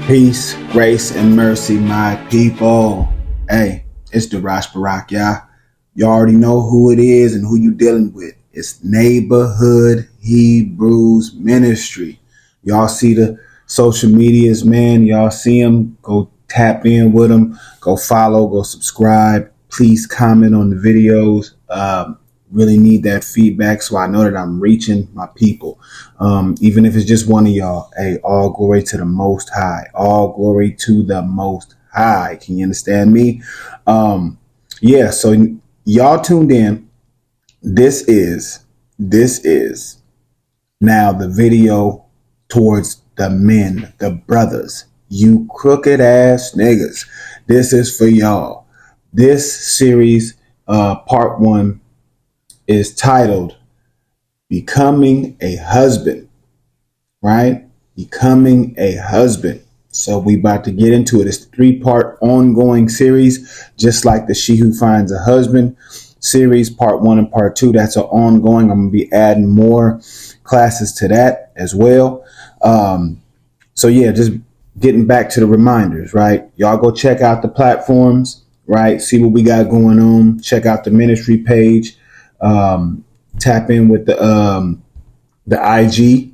Peace, grace, and mercy, my people. Hey, it's Darash Barak, y'all. You already know who it is and who you dealing with. It's Neighborhood Hebrews Ministry. Y'all see the social medias, man. Y'all see them. Go tap in with them. Go follow. Go subscribe. Please comment on the videos. Really need that feedback so I know that I'm reaching my people. Even if it's just one of y'all, hey, all glory to the Most High. All glory to the Most High. Can you understand me? Yeah, so y'all tuned in. This is now the video towards the men, the brothers, you crooked ass niggas. This is for y'all. This series, part one, is titled Becoming a Husband, right? Becoming a Husband. So we about to get into it. It's a 3-part ongoing series, just like the She Who Finds a Husband series, part 1 and part 2. That's an ongoing. I'm going to be adding more classes to that as well. So yeah, just getting back to the reminders, right? Y'all go check out the platforms, right? See what we got going on. Check out the ministry page. Tap in with the IG,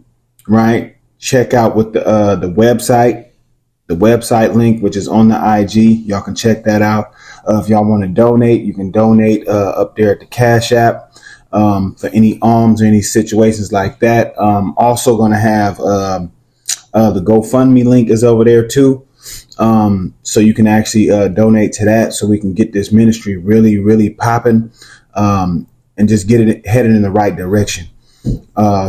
right? Check out with the website link, which is on the IG. Y'all can check that out. If y'all want to donate, you can donate up there at the Cash App for any alms or any situations like that. Also going to have the GoFundMe link is over there too. So you can actually donate to that so we can get this ministry really, really popping. And just get it headed in the right direction.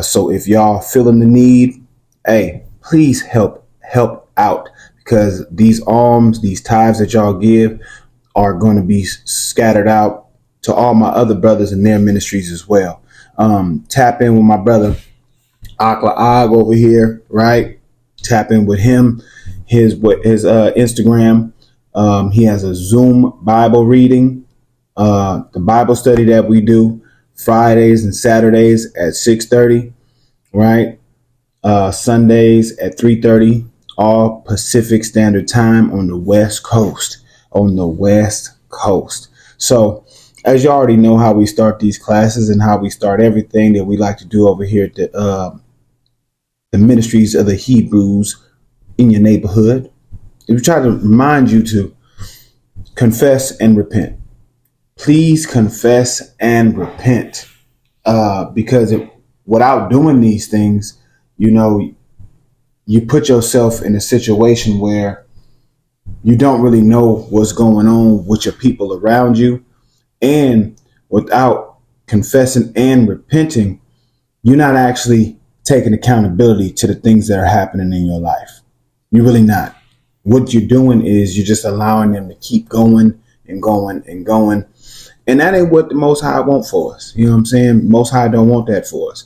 So if y'all feeling the need, hey, please help out, because these alms, these tithes that y'all give are going to be scattered out to all my other brothers in their ministries as well. Tap in with my brother Akla Og over here, right? Tap in with him, his Instagram. He has a Zoom Bible reading. The Bible study that we do Fridays and Saturdays at 6:30, right? Sundays at 3:30, all Pacific Standard Time on the West Coast. So, as you already know how we start these classes and how we start everything that we like to do over here at the Ministries of the Hebrews in your neighborhood, we try to remind you to confess and repent. Please confess and repent, because without doing these things, you put yourself in a situation where you don't really know what's going on with your people around you. And without confessing and repenting, you're not actually taking accountability to the things that are happening in your life. You're really not. What you're doing is you're just allowing them to keep going and going and going. And that ain't what the Most High want for us. You know what I'm saying? Most High don't want that for us.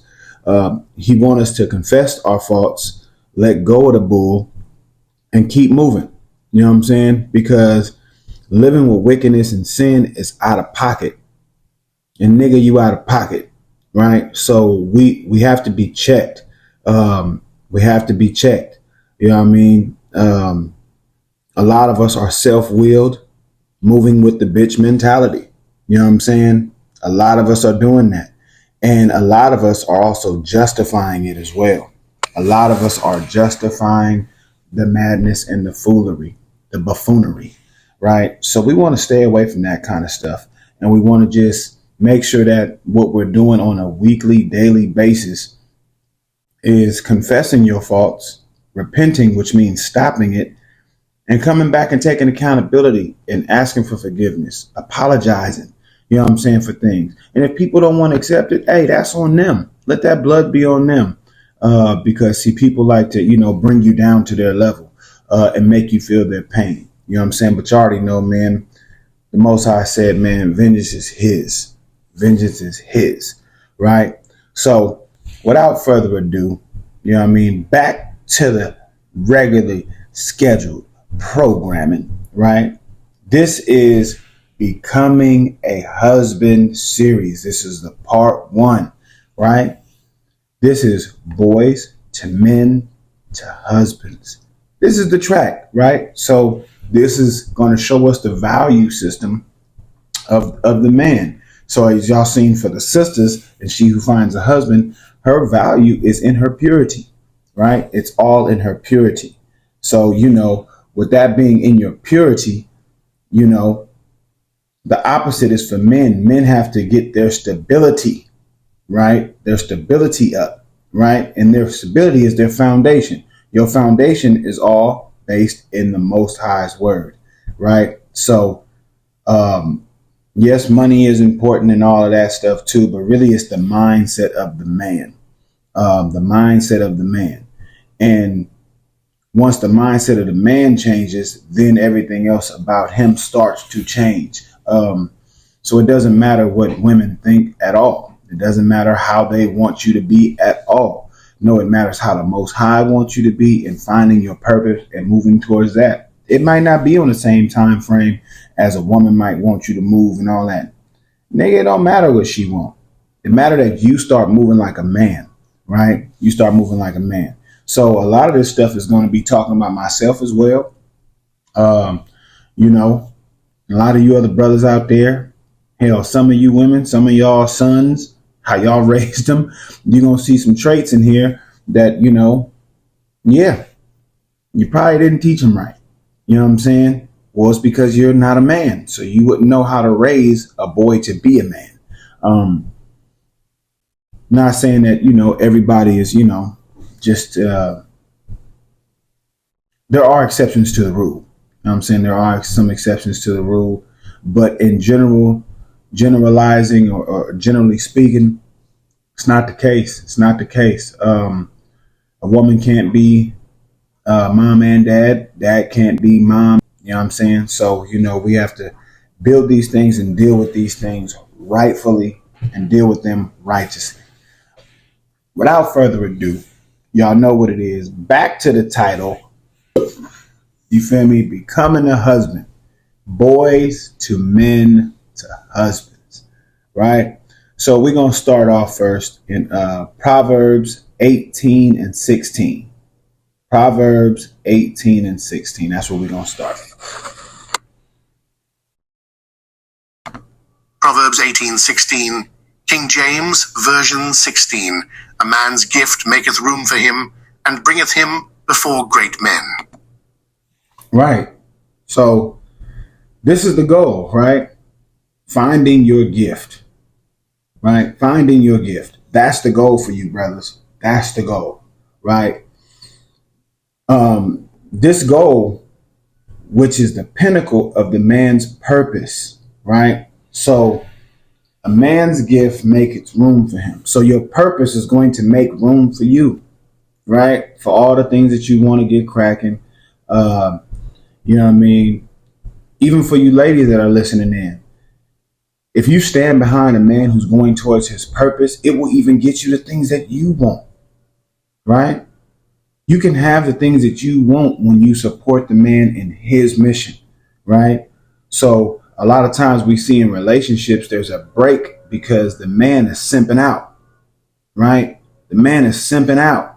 He want us to confess our faults, let go of the bull, and keep moving. You know what I'm saying? Because living with wickedness and sin is out of pocket. And nigga, you out of pocket, right? So we have to be checked. We have to be checked. You know what I mean? A lot of us are self-willed, moving with the bitch mentality. You know what I'm saying? A lot of us are doing that. And a lot of us are also justifying it as well. A lot of us are justifying the madness and the foolery, the buffoonery, right? So we want to stay away from that kind of stuff. And we want to just make sure that what we're doing on a weekly, daily basis is confessing your faults, repenting, which means stopping it, and coming back and taking accountability and asking for forgiveness, apologizing, you know what I'm saying, for things. And if people don't want to accept it, hey, that's on them. Let that blood be on them. Because see, people like to, bring you down to their level and make you feel their pain. You know what I'm saying? But you already know, man, the Most High said, man, vengeance is his. Vengeance is his, right? So without further ado, you know what I mean, back to the regularly scheduled programming, right? This is Becoming a Husband series. This is the part 1, right? This is boys to men to husbands. This is the track, right? So this is going to show us the value system of the man. So as y'all seen for the sisters, and she who finds a husband, her value is in her purity, right? It's all in her purity. So, with that being in your purity, you know, the opposite is for men. Men have to get their stability, right? Their stability up, right? And their stability is their foundation. Your foundation is all based in the Most High's word, right? So, yes, money is important and all of that stuff too, but really it's the mindset of the man, the mindset of the man. And once the mindset of the man changes, then everything else about him starts to change. So it doesn't matter what women think at all. It doesn't matter how they want you to be at all. No, it matters how the Most High wants you to be and finding your purpose and moving towards that. It might not be on the same time frame as a woman might want you to move and all that. Nigga, it don't matter what she want. It matter that you start moving like a man, right? You start moving like a man. So a lot of this stuff is going to be talking about myself as well. You know, a lot of you other brothers out there, hell, some of you women, some of y'all sons, how y'all raised them, you're going to see some traits in here that, yeah, you probably didn't teach them right. You know what I'm saying? Well, it's because you're not a man. So you wouldn't know how to raise a boy to be a man. Not saying that, everybody is, just, there are exceptions to the rule. You know what I'm saying? There are some exceptions to the rule, but in general, generalizing or generally speaking, it's not the case. It's not the case. A woman can't be mom and dad. Dad can't be mom. You know what I'm saying? So, we have to build these things and deal with these things rightfully and deal with them righteously. Without further ado, y'all know what it is. Back to the title. You feel me? Becoming a husband. Boys to men to husbands. Right? So we're going to start off first in Proverbs 18 and 16. Proverbs 18 and 16. That's where we're going to start. Proverbs 18:16, King James, version 16. A man's gift maketh room for him, and bringeth him before great men. Right. So this is the goal, right? Finding your gift. Right? Finding your gift. That's the goal for you, brothers. That's the goal, right? This goal, which is the pinnacle of the man's purpose, right? So a man's gift makes room for him. So your purpose is going to make room for you, right? For all the things that you want to get cracking. You know what I mean? Even for you ladies that are listening in, if you stand behind a man who's going towards his purpose, it will even get you the things that you want, right? You can have the things that you want when you support the man in his mission, right? So a lot of times we see in relationships, there's a break because the man is simping out, right? The man is simping out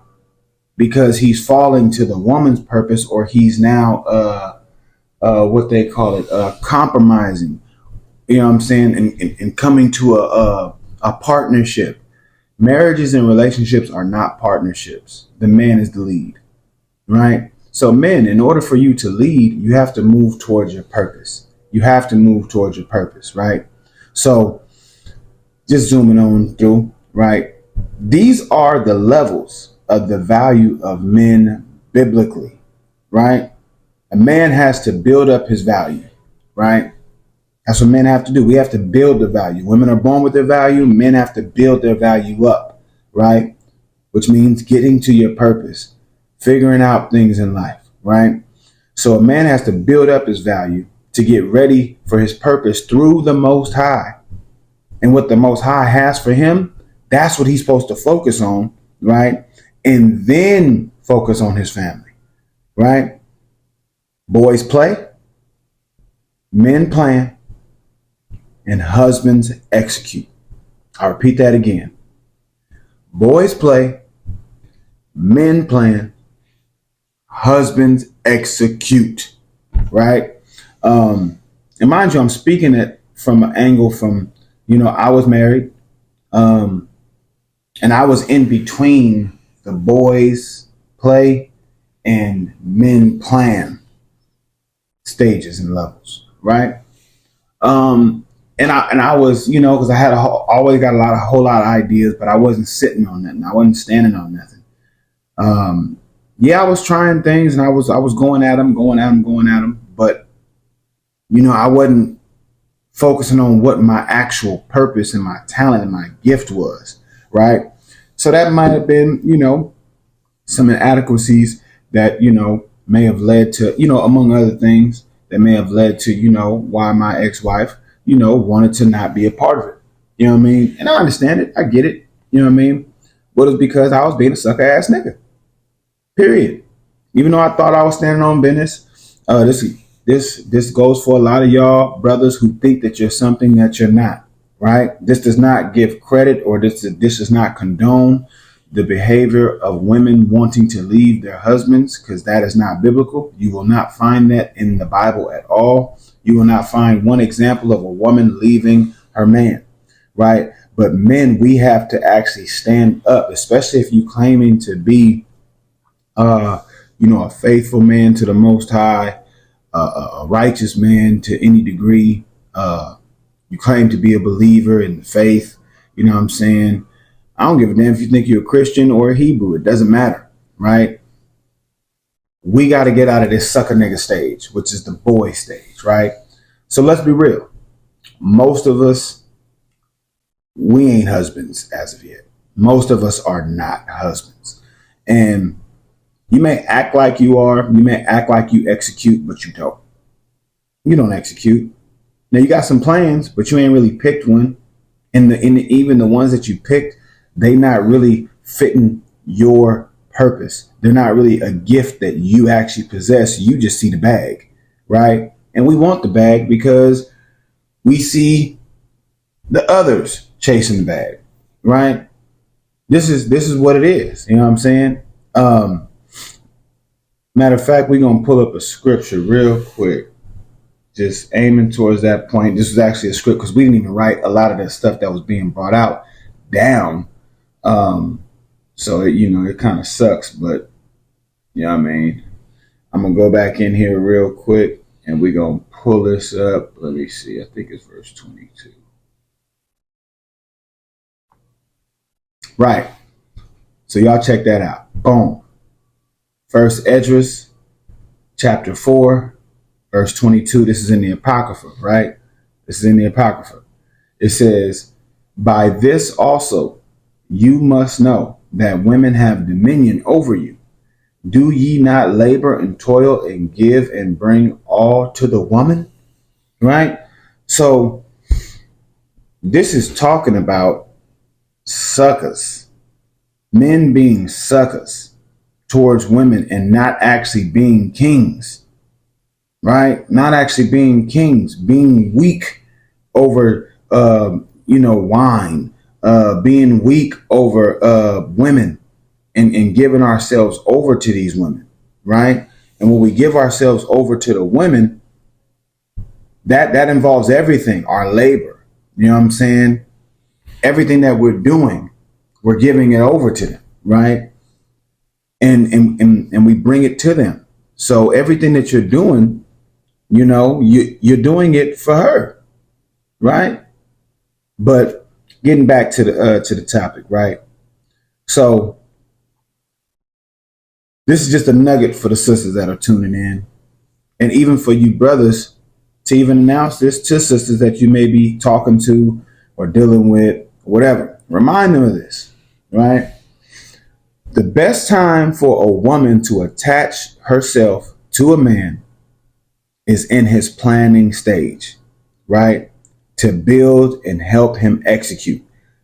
because he's falling to the woman's purpose, or he's now, what they call it, compromising, you know what I'm saying? And coming to a partnership. Marriages and relationships are not partnerships. The man is the lead, right? So men, in order for you to lead, you have to move towards your purpose. You have to move towards your purpose, right? So just zooming on through, right? These are the levels of the value of men biblically, right? A man has to build up his value, right? That's what men have to do. We have to build the value. Women are born with their value. Men have to build their value up, right? Which means getting to your purpose, figuring out things in life, right? So a man has to build up his value to get ready for his purpose through the Most High. And what the Most High has for him, that's what he's supposed to focus on, right? And then focus on his family, right? Boys play, men plan, and husbands execute. I'll repeat that again. Boys play, men plan, husbands execute, right? And mind you, I'm speaking it from an angle from, I was married, and I was in between the boys play and men plan stages and levels, right? And I was, because I had always got a whole lot of ideas, but I wasn't sitting on nothing. I wasn't standing on nothing. Yeah, I was trying things, and I was going at them, but I wasn't focusing on what my actual purpose and my talent and my gift was, right? So that might have been, some inadequacies that, may have led to, among other things, that may have led to, why my ex-wife, wanted to not be a part of it. You know what I mean? And I understand it. I get it. You know what I mean? But it's because I was being a sucker ass nigga. Period. Even though I thought I was standing on business, this goes for a lot of y'all brothers who think that you're something that you're not, right? This does not give credit, or this does not condone the behavior of women wanting to leave their husbands, because that is not biblical. You will not find that in the Bible at all. You will not find one example of a woman leaving her man, right? But men, we have to actually stand up, especially if you claiming to be, a faithful man to the Most High, a righteous man to any degree. You claim to be a believer in the faith. You know what I'm saying? I don't give a damn if you think you're a Christian or a Hebrew. It doesn't matter, right? We got to get out of this sucker nigga stage, which is the boy stage, right? So let's be real. Most of us, we ain't husbands as of yet. Most of us are not husbands. And you may act like you are. You may act like you execute, but you don't. You don't execute. Now you got some plans, but you ain't really picked one. And even the ones that you picked, they not really fitting your purpose. They're not really a gift that you actually possess. You just see the bag, right? And we want the bag because we see the others chasing the bag, right? This is what it is. You know what I'm saying? Matter of fact, we're gonna pull up a scripture real quick, just aiming towards that point. This was actually a script because we didn't even write a lot of the stuff that was being brought out down. So it kind of sucks, but you know what I mean? I'm going to go back in here real quick and we're going to pull this up. Let me see. I think it's verse 22. Right. So y'all check that out. Boom. First Esdras, chapter 4, verse 22. This is in the Apocrypha, right? This is in the Apocrypha. It says, by this also you must know that women have dominion over you. Do ye not labor and toil and give and bring all to the woman? Right? So this is talking about suckers, men being suckers towards women and not actually being kings, right? Not actually being kings, being weak over, wine, being weak over women and giving ourselves over to these women, right? And when we give ourselves over to the women, that involves everything, our labor, you know what I'm saying? Everything that we're doing, we're giving it over to them, right? And we bring it to them. So everything that you're doing, you're doing it for her, right? But getting back to the topic, right? So this is just a nugget for the sisters that are tuning in, and even for you brothers to even announce this to sisters that you may be talking to or dealing with, whatever. Remind them of this, right? The best time for a woman to attach herself to a man is in his planning stage, right? To build and help him execute.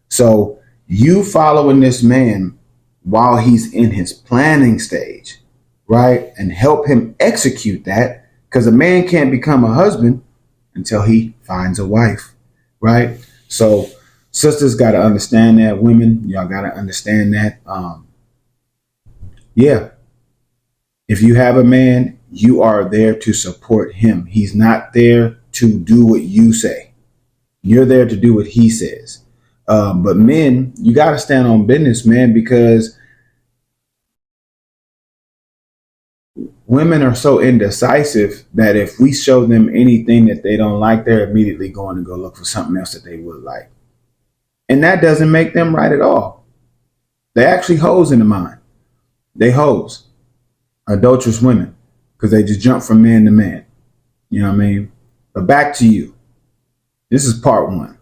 So you following this man while he's in his planning stage, right? And help him execute that, because a man can't become a husband until he finds a wife, right? So sisters got to understand that. Women, y'all got to understand that. Yeah. If you have a man, you are there to support him. He's not there to do what you say. You're there to do what he says. But men, you got to stand on business, man, because women are so indecisive that if we show them anything that they don't like, they're immediately going to go look for something else that they would like. And that doesn't make them right at all. They actually hoes in the mind. They hoes. Adulterous women, because they just jump from man to man. You know what I mean? But back to you. This is part one.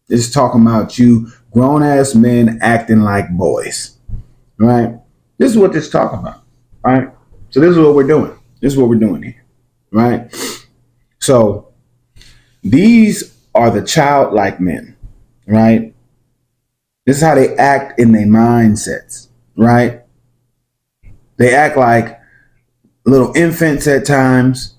This is talking about you grown ass men acting like boys. Right? This is what this is talking about. Right? So this is what we're doing. This is what we're doing here. Right? So these are the childlike men. Right? This is how they act in their mindsets. Right? They act like little infants at times,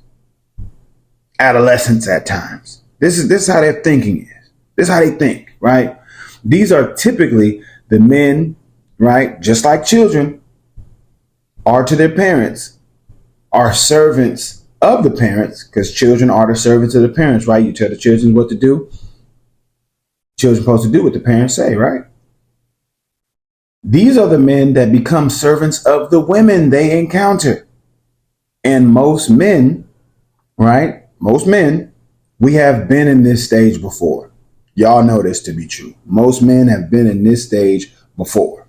adolescents at times. This is how their thinking is. This is how they think, right? These are typically the men, right? Just like children are to their parents, are servants of the parents, because children are the servants of the parents, right? You tell the children what to do. Children are supposed to do what the parents say, right? These are the men that become servants of the women they encounter. And most men, right? Most men, we have been in this stage before. Y'all know this to be true. Most men have been in this stage before.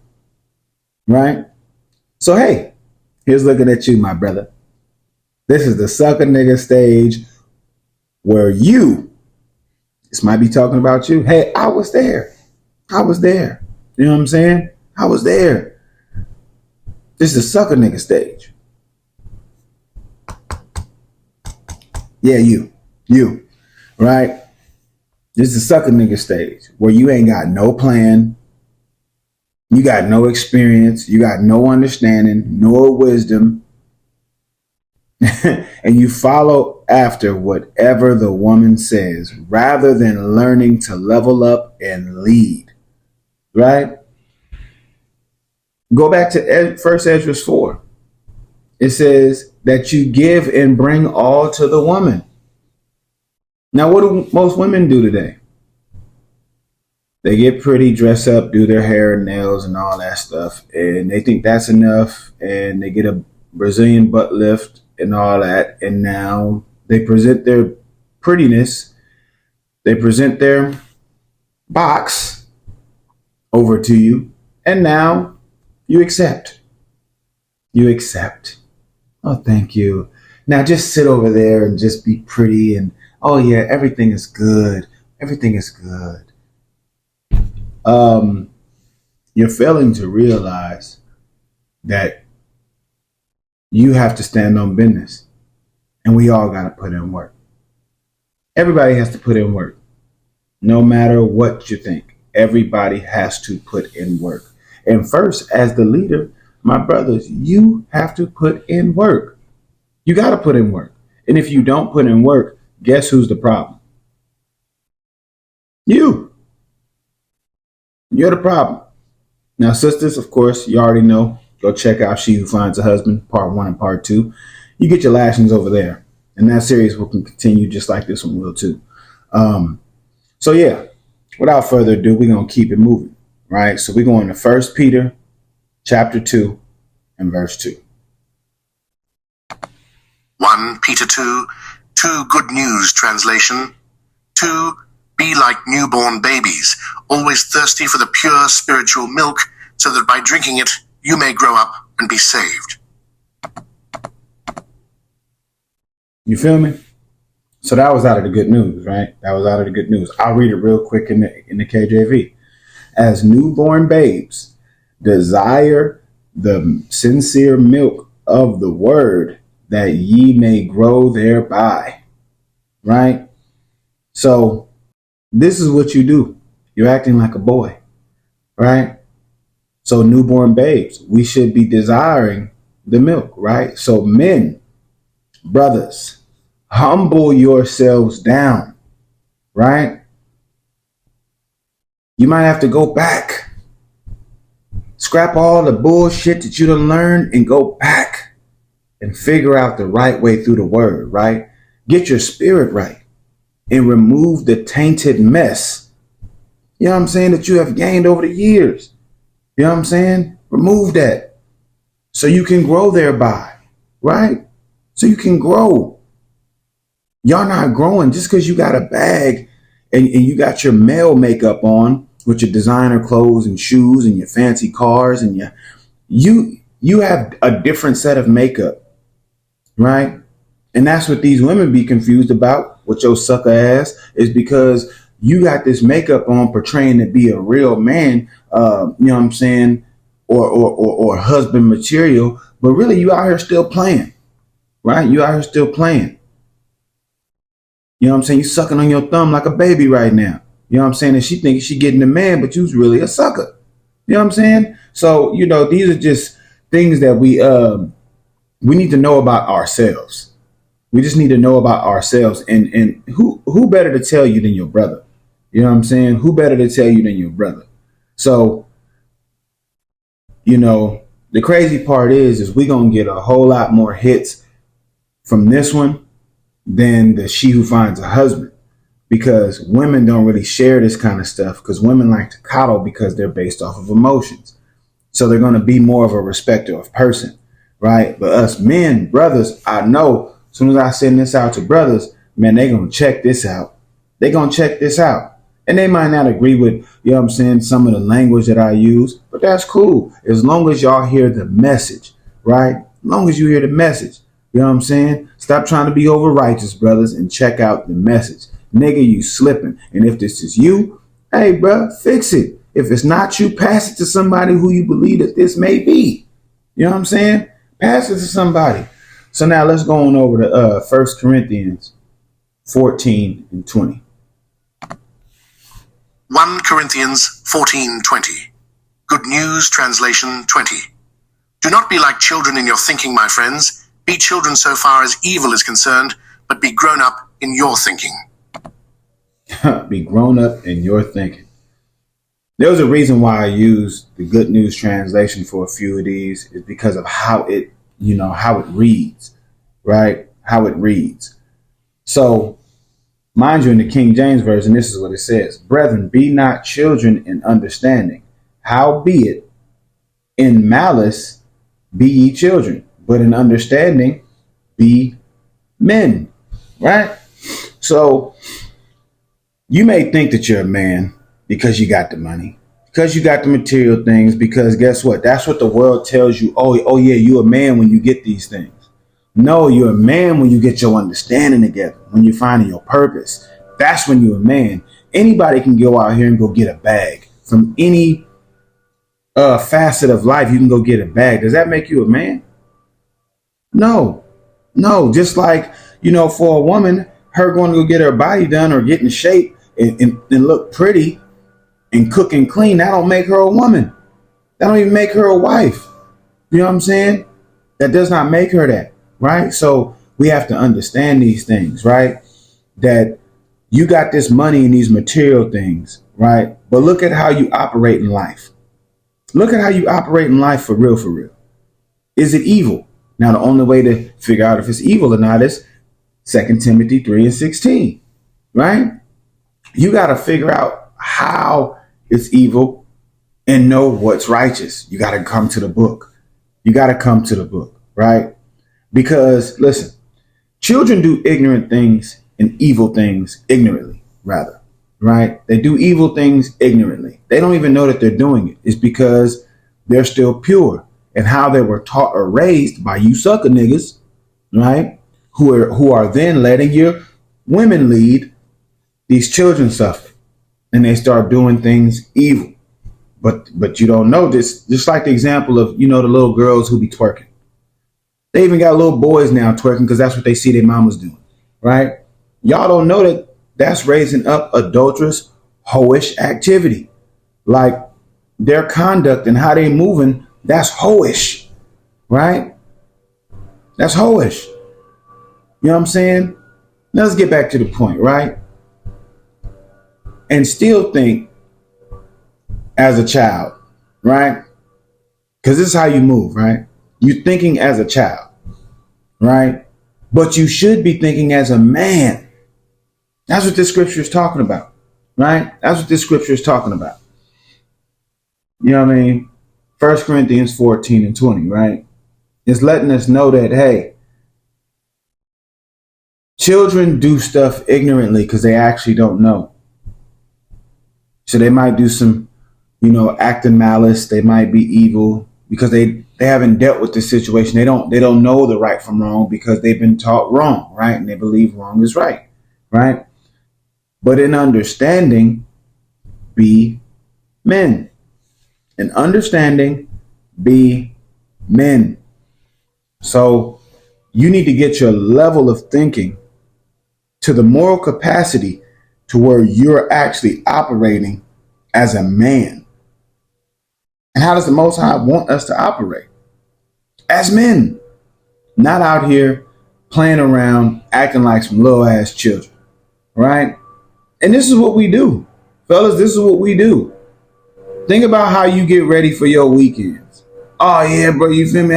Right? So, hey, here's looking at you, my brother. This is the sucker nigga stage where this might be talking about you. Hey, I was there. I was there. You know what I'm saying? I was there. This is the sucker nigga stage. Yeah, you, right? This is the sucker nigga stage where you ain't got no plan. You got no experience. You got no understanding, nor wisdom. And you follow after whatever the woman says rather than learning to level up and lead, right? Go back to 1 Ezra 4. It says that you give and bring all to the woman. Now, what do most women do today? They get pretty, dress up, do their hair and nails and all that stuff. And they think that's enough. And they get a Brazilian butt lift and all that. And now they present their prettiness. They present their box over to you. And now you accept. You accept. Oh, thank you. Now just sit over there and just be pretty and, oh yeah, everything is good. Everything is good. You're failing to realize that you have to stand on business, and we all got to put in work. Everybody has to put in work. No matter what you think, everybody has to put in work. And first, as the leader, my brothers, you have to put in work. You got to put in work. And if you don't put in work, guess who's the problem? You. You're the problem. Now, sisters, of course, you already know. Go check out She Who Finds a Husband, part 1 and part 2. You get your lashings over there. And that series will continue just like this one will too. So yeah, without further ado, we're going to keep it moving, right? So we're going to 1 Peter chapter 2 and verse 2. 1 Peter 2 Good News Translation. 2 Be like newborn babies, always thirsty for the pure spiritual milk, so that by drinking it you may grow up and be saved. You feel me? So that was out of the good news, right? That was out of the good news. I'll read it real quick in the KJV. As newborn babes, desire the sincere milk of the word, that ye may grow thereby. Right? So this is what you do. You're acting like a boy. Right? So newborn babes, we should be desiring the milk, right? So men, brothers, humble yourselves down, right? You might have to go back. Scrap all the bullshit that you done learned and go back and figure out the right way through the word, right? Get your spirit right and remove the tainted mess, you know what I'm saying, that you have gained over the years. You know what I'm saying? Remove that so you can grow thereby, right? So you can grow. Y'all not growing just because you got a bag and you got your male makeup on with your designer clothes and shoes and your fancy cars and you have a different set of makeup, right? And that's what these women be confused about with your sucker ass, is because you got this makeup on portraying to be a real man, you know what I'm saying, or husband material, but really you out here still playing, right? You out here still playing. You know what I'm saying? You sucking on your thumb like a baby right now. You know what I'm saying? And she thinks she getting a man, but you's really a sucker. You know what I'm saying? So, you know, these are just things that we need to know about ourselves. We just need to know about ourselves, and who better to tell you than your brother? You know what I'm saying? Who better to tell you than your brother? So, you know, the crazy part is we gonna get a whole lot more hits from this one than the She Who Finds a Husband, because women don't really share this kind of stuff, because women like to coddle because they're based off of emotions. So they're gonna be more of a respecter of person, right? But us men, brothers, I know as soon as I send this out to brothers, man, they gonna check this out. They gonna check this out. And they might not agree with, you know what I'm saying, some of the language that I use, but that's cool. As long as y'all hear the message, right? As long as you hear the message, you know what I'm saying? Stop trying to be over righteous, brothers, and check out the message. Nigga, you slipping. And if this is you, hey, bro, fix it. If it's not you, pass it to somebody who you believe that this may be. You know what I'm saying? Pass it to somebody. So now let's go on over to 1 Corinthians 14 and 20. 1 Corinthians 14:20. Good News Translation 20. Do not be like children in your thinking, my friends. Be children so far as evil is concerned, but be grown up in your thinking. Be grown up in your thinking. There's a reason why I use the Good News Translation for a few of these, is because of how it, you know, how it reads, right? How it reads. So, mind you, in the King James Version, this is what it says. Brethren, be not children in understanding. Howbeit, in malice be ye children, but in understanding be men, right? So, you may think that you're a man because you got the money, because you got the material things, because guess what? That's what the world tells you. Oh yeah, you're a man when you get these things. No, you're a man when you get your understanding together, when you're finding your purpose. That's when you're a man. Anybody can go out here and go get a bag from any facet of life. You can go get a bag. Does that make you a man? No. Just like, you know, for a woman, her going to go get her body done or get in shape and look pretty and cook and clean, that don't make her a woman. That don't even make her a wife. You know what I'm saying? That does not make her that, right? So we have to understand these things, right? That you got this money and these material things, right? But look at how you operate in life. Look at how you operate in life for real, for real. Is it evil? Now, the only way to figure out if it's evil or not is 2 Timothy 3 and 16, right? You got to figure out how it's evil and know what's righteous. You got to come to the book. You got to come to the book, right? Because, listen, children do ignorant things and evil things ignorantly, rather, right? They do evil things ignorantly. They don't even know that they're doing it. It's because they're still pure, and how they were taught or raised by you sucker niggas, right? Who are then letting your women lead. These children suffer and they start doing things evil. But you don't know this. Just like the example of, you know, the little girls who be twerking. They even got little boys now twerking because that's what they see their mamas doing, right? Y'all don't know that that's raising up adulterous, hoish activity. Like their conduct and how they moving, that's hoish, right? That's hoish. You know what I'm saying? Now let's get back to the point, right? And still think as a child, right? Because this is how you move, right? You're thinking as a child. right? But you should be thinking as a man. That's what this scripture is talking about, right? That's what this scripture is talking about. You know what I mean? 1 Corinthians 14 and 20, right? It's letting us know that, hey, children do stuff ignorantly because they actually don't know. So they might do some, acting malice. They might be evil because they haven't dealt with the situation. They don't know the right from wrong because they've been taught wrong, right? And they believe wrong is right, right? But in understanding, be men. In understanding, be men. So you need to get your level of thinking to the moral capacity to where you're actually operating as a man. And how does the Most High want us to operate? As men, not out here playing around, acting like some little ass children, right? And this is what we do, fellas. This is what we do. Think about how you get ready for your weekends. Oh yeah, bro, you feel me?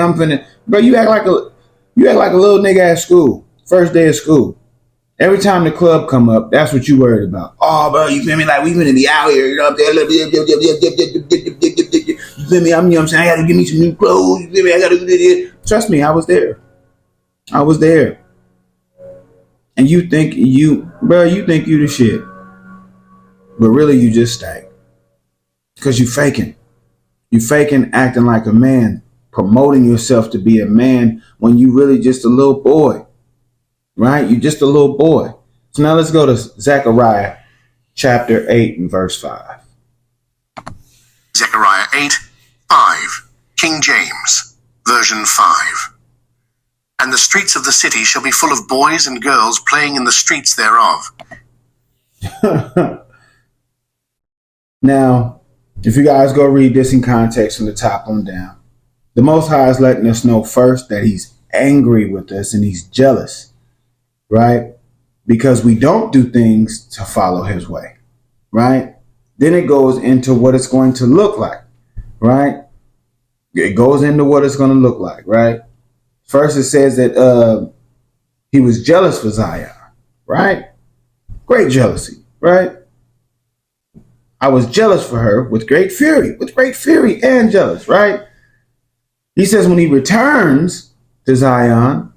Bro. You act like a little nigga at school. First day of school. Every time the club come up, that's what you worried about. Oh, bro, you feel me? Like we finna be out here, you know what I'm saying? You feel me? You know what I'm saying? I gotta give me some new clothes. You feel me? I gotta do this. Trust me, I was there. And you think you the shit. But really you just stank. Because you faking. You faking acting like a man, promoting yourself to be a man when you really just a little boy. Right? You're just a little boy. So now let's go to Zechariah chapter 8 and verse 5. Zechariah 8:5, King James, version 5. And the streets of the city shall be full of boys and girls playing in the streets thereof. Now, if you guys go read this in context from the top on down, the Most High is letting us know first that he's angry with us and he's jealous, right? Because we don't do things to follow his way, right? Then it goes into what it's going to look like, right? It goes into what it's going to look like, right? First, it says that he was jealous for Zion, right? Great jealousy, right? I was jealous for her with great fury and jealous, right? He says when he returns to Zion,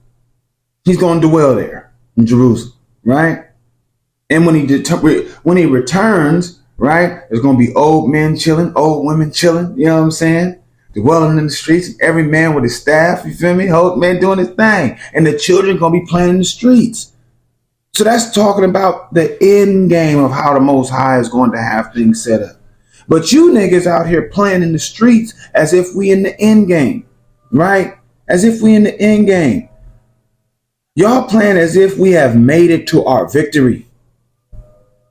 he's going to dwell there in Jerusalem, right? And when he returns, right, there's going to be old men chilling, old women chilling, you know what I'm saying? Dwelling in the streets, every man with his staff, you feel me? Old man doing his thing. And the children going to be playing in the streets. So that's talking about the end game of how the Most High is going to have things set up. But you niggas out here playing in the streets as if we in the end game, right? As if we in the end game. Y'all playing as if we have made it to our victory,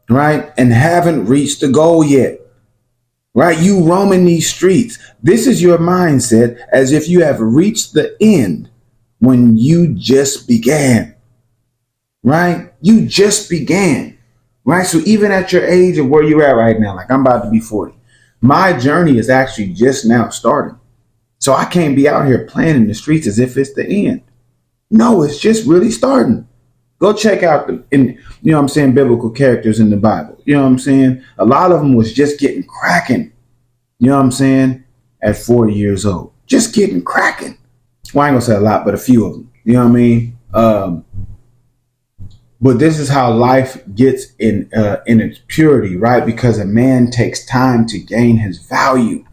right? And haven't reached the goal yet, right? You roaming these streets. This is your mindset as if you have reached the end when you just began. Right? You just began. Right? So even at your age of where you're at right now, like I'm about to be 40, my journey is actually just now starting. So I can't be out here playing in the streets as if it's the end. No, it's just really starting. Go check out biblical characters in the Bible. You know what I'm saying? A lot of them was just getting cracking. You know what I'm saying? At 40 years old. Just getting cracking. Well, I ain't gonna say a lot, but a few of them. You know what I mean? But this is how life gets in its purity, right? Because a man takes time to gain his value,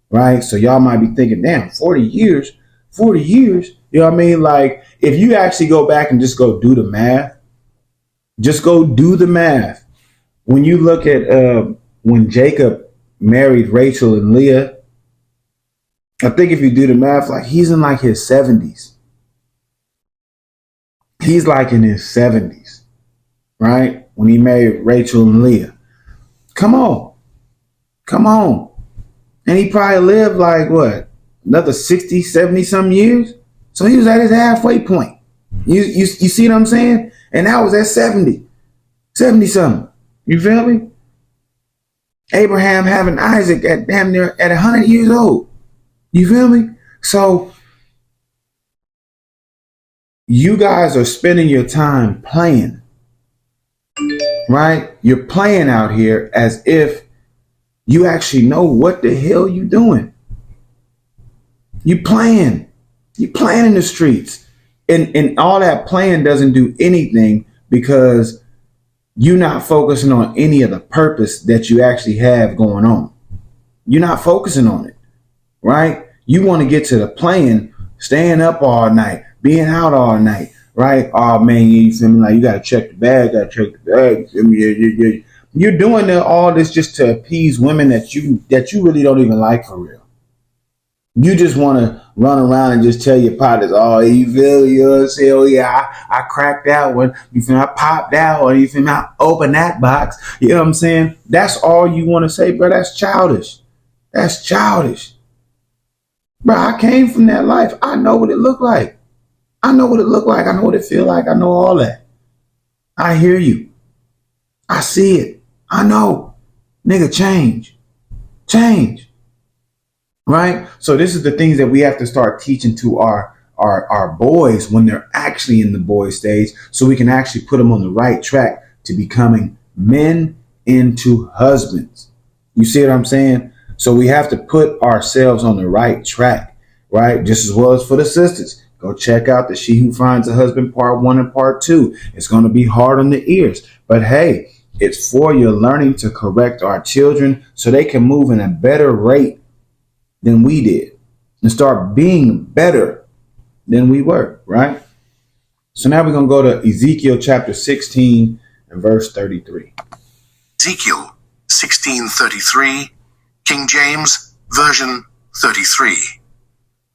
right? So y'all might be thinking, damn, 40 years, you know what I mean? Like if you actually go back and just go do the math, When you look at when Jacob married Rachel and Leah, I think if you do the math, like he's in like his 70s. He's like in his 70s, right? When he married Rachel and Leah. Come on. And he probably lived like what? Another 60, 70 some years? So he was at his halfway point. You see what I'm saying? And that was at 70 something. You feel me? Abraham having Isaac at damn near at 100 years old. You feel me? So you guys are spending your time playing, right? You're playing out here as if you actually know what the hell you doing. You playing in the streets, and all that playing doesn't do anything because you're not focusing on any of the purpose that you actually have going on. You're not focusing on it, right? You want to get to the playing, staying up all night, being out all night, right? Oh man, you feel me? Like you gotta check the bag, You're doing all this just to appease women that you really don't even like for real. You just want to run around and just tell your partners, oh, you feel, you know what I'm saying? Oh, yeah, I cracked that one. You feel me? I popped that one. You feel me? I opened that box. You know what I'm saying? That's all you want to say, bro. That's childish. That's childish. Bro, I came from that life. I know what it looked like. I know what it looked like. I know what it feel like. I know all that. I hear you. I see it. I know. Nigga, change. Change. Right? So this is the things that we have to start teaching to our boys when they're actually in the boy stage, so we can actually put them on the right track to becoming men into husbands. You see what I'm saying? So we have to put ourselves on the right track, right? Just as well as for the sisters. Go check out the She Who Finds a Husband Part 1 and Part 2. It's going to be hard on the ears, but hey, it's for your learning to correct our children so they can move in a better rate than we did and start being better than we were, right? So now we're going to go to Ezekiel chapter 16 and verse 33. Ezekiel 16:33, King James Version 33.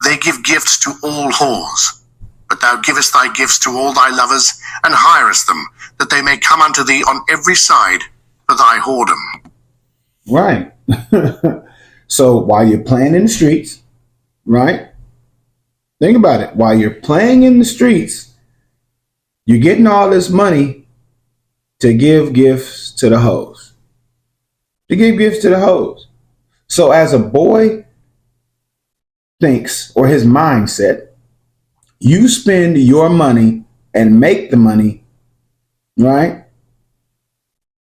They give gifts to all whores, but thou givest thy gifts to all thy lovers, and hirest them, that they may come unto thee on every side for thy whoredom. Right. So while you're playing in the streets, right? Think about it. While you're playing in the streets, you're getting all this money to give gifts to the hoes. To give gifts to the hoes. So as a boy thinks, or his mindset, you spend your money and make the money, right?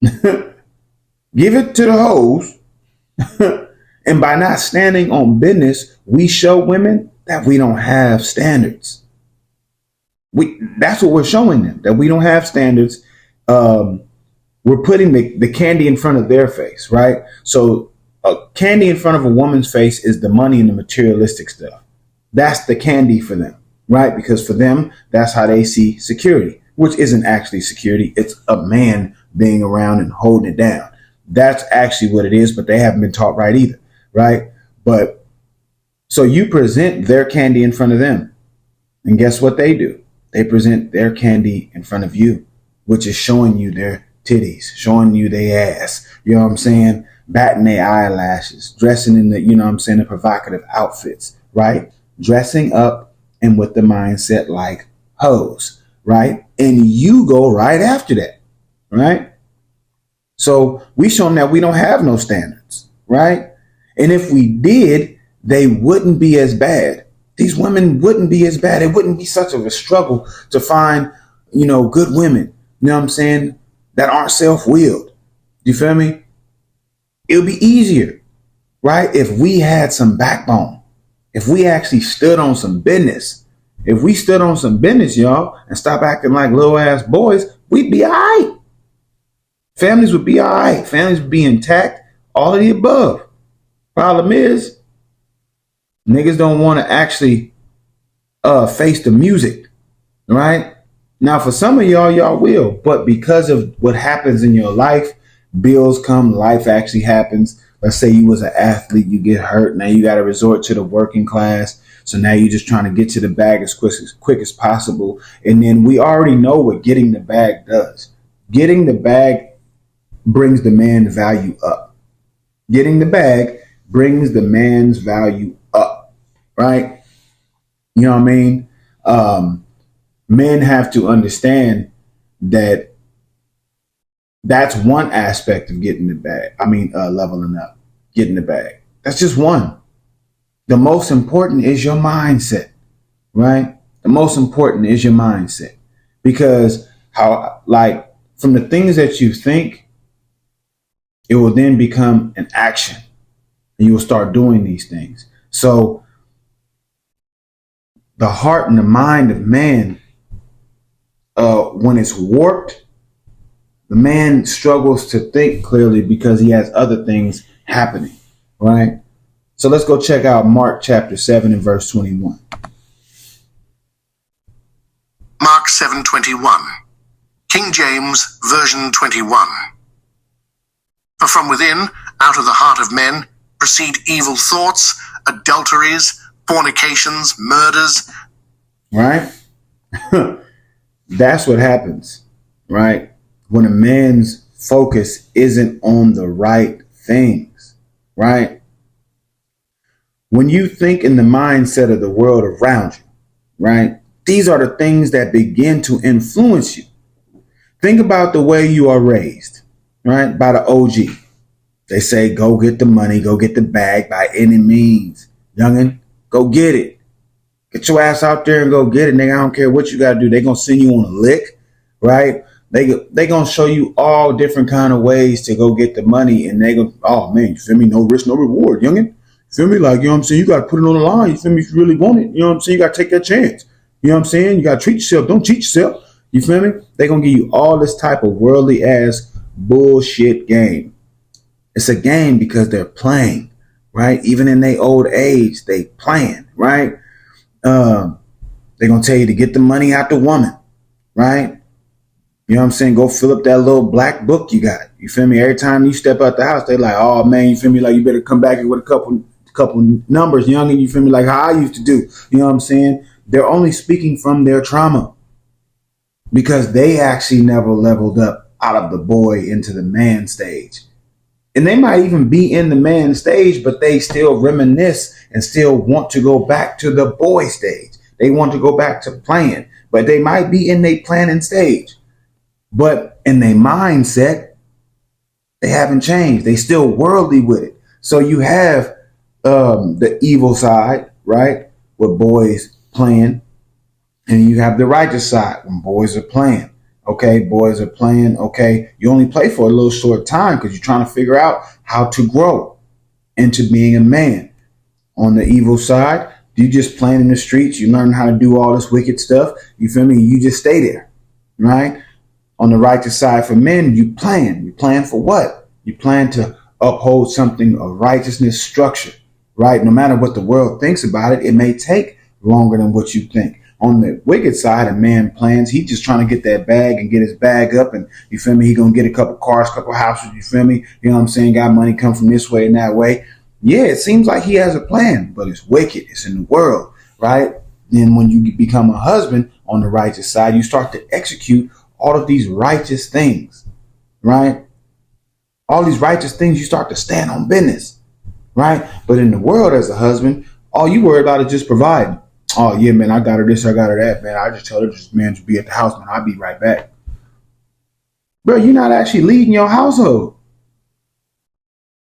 Give it to the hoes. And by not standing on business, we show women that we don't have standards. That's what we're showing them, that we don't have standards. We're putting the candy in front of their face, right? So candy in front of a woman's face is the money and the materialistic stuff. That's the candy for them, right? Because for them, that's how they see security, which isn't actually security. It's a man being around and holding it down. That's actually what it is, but they haven't been taught right either. Right? But so you present their candy in front of them. And guess what they do? They present their candy in front of you, which is showing you their titties, showing you their ass. You know what I'm saying? Batting their eyelashes, dressing in the, you know what I'm saying, the provocative outfits, right? Dressing up and with the mindset like hoes, right? And you go right after that, right? So we show them that we don't have no standards, right? And if we did, they wouldn't be as bad. These women wouldn't be as bad. It wouldn't be such of a struggle to find, you know, good women, you know what I'm saying, that aren't self-willed. You feel me? It would be easier, right? If we had some backbone, if we actually stood on some business, if we stood on some business, y'all, and stop acting like little ass boys, we'd be all right. Families would be all right. Families would be intact, all of the above. Problem is, niggas don't want to actually face the music, right? Now, for some of y'all will, but because of what happens in your life, bills come, life actually happens. Let's say you was an athlete, you get hurt, now you got to resort to the working class. So now you're just trying to get to the bag as quick as possible. And then we already know what getting the bag does. Getting the bag brings the man's value up. Getting the bag brings the man's value up, right? You know what I mean? Men have to understand that that's one aspect of getting the bag. Leveling up, getting the bag. That's just one. The most important is your mindset, right? the most important is your mindset, because how, like, from the things that you think, it will then become an action, and you will start doing these things. So the heart and the mind of man, when it's warped, the man struggles to think clearly because he has other things happening, right? So let's go check out Mark chapter 7 and verse 21. Mark 7:21, King James Version 21. For from within, out of the heart of men, proceed evil thoughts, adulteries, fornications, murders. Right? That's what happens, right? When a man's focus isn't on the right things, right? When you think in the mindset of the world around you, right? These are the things that begin to influence you. Think about the way you are raised, right? By the OG. They say, go get the money, go get the bag by any means. Youngin', go get it. Get your ass out there and go get it, nigga. I don't care what you got to do. They're going to send you on a lick, right? They going to show you all different kind of ways to go get the money. And they go, oh, man, you feel me? No risk, no reward, youngin'. You feel me? Like, you know what I'm saying? You got to put it on the line. You feel me? If you really want it, you know what I'm saying? You got to take that chance. You know what I'm saying? You got to treat yourself. Don't cheat yourself. You feel me? They're going to give you all this type of worldly ass bullshit game. It's a game because they're playing, right? Even in their old age, they playing, right? They're going to tell you to get the money out the woman, right? You know what I'm saying? Go fill up that little black book you got. You feel me? Every time you step out the house, they like, oh, man, you feel me? Like, you better come back with a couple numbers, youngin'. You feel me? Like how I used to do. You know what I'm saying? They're only speaking from their trauma because they actually never leveled up out of the boy into the man stage. And they might even be in the man stage, but they still reminisce and still want to go back to the boy stage. They want to go back to playing, but they might be in their planning stage. But in their mindset, they haven't changed. They still worldly with it. So you have the evil side, right? With boys playing. And you have the righteous side when boys are playing. Okay, boys are playing. Okay, you only play for a little short time because you're trying to figure out how to grow into being a man. On the evil side, you just playing in the streets. You learn how to do all this wicked stuff. You feel me? You just stay there, right? On the righteous side for men, you plan. You plan for what? You plan to uphold something of righteousness structure, right? No matter what the world thinks about it, it may take longer than what you think. On the wicked side, a man plans. He's just trying to get that bag and get his bag up. And you feel me? He going to get a couple cars, couple houses. You feel me? You know what I'm saying? Got money come from this way and that way. Yeah, it seems like he has a plan, but it's wicked. It's in the world, right? Then when you become a husband on the righteous side, you start to execute all of these righteous things, right? All these righteous things, you start to stand on business, right? But in the world as a husband, all you worry about is just providing. Oh, yeah, man, I got her this, I got her that, man. I just tell her this man to be at the house, man. I'll be right back. Bro, you're not actually leading your household.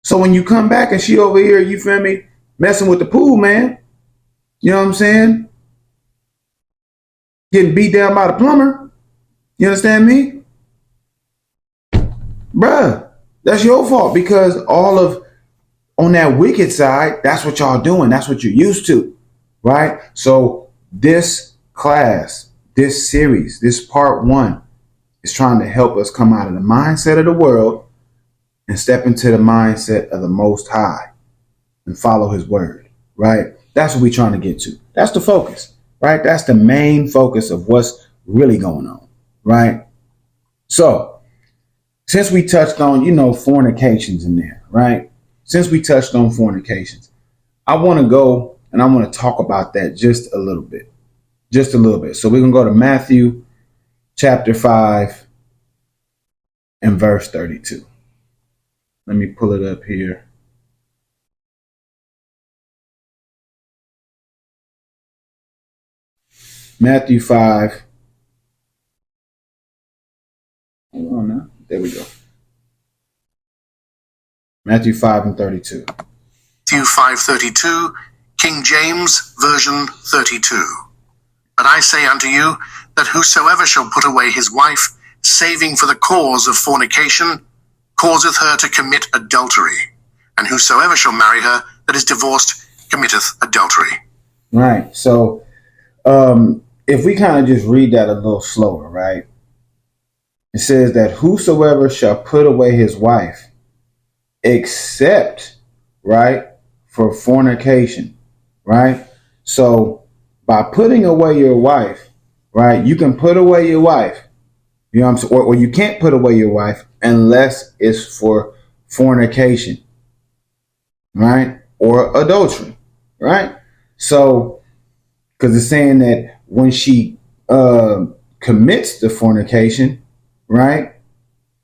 So when you come back and she over here, you feel me, messing with the pool, man. You know what I'm saying? Getting beat down by the plumber. You understand me? Bruh, that's your fault because all of, on that wicked side, that's what y'all doing. That's what you're used to. Right? So this class, this series, this part 1 is trying to help us come out of the mindset of the world and step into the mindset of the Most High and follow his word, right? That's what we're trying to get to. That's the focus, right? That's the main focus of what's really going on, right? So since we touched on, fornications in there, right? Since we touched on fornications, I want to go and I want to talk about that just a little bit. So we're going to go to Matthew chapter 5 and verse 32. Let me pull it up here. Matthew 5. Hold on now. There we go. Matthew 5 and 32. Matthew 5:32, King James Version 32. But I say unto you, that whosoever shall put away his wife, saving for the cause of fornication, causeth her to commit adultery. And whosoever shall marry her that is divorced, committeth adultery. Right. So, if we kind of just read that a little slower, right? It says that whosoever shall put away his wife, except, right, for fornication, right? So by putting away your wife, right, you can put away your wife, you know what I'm saying? Or you can't put away your wife unless it's for fornication, right? Or adultery, right? So, because it's saying that when she commits the fornication, right,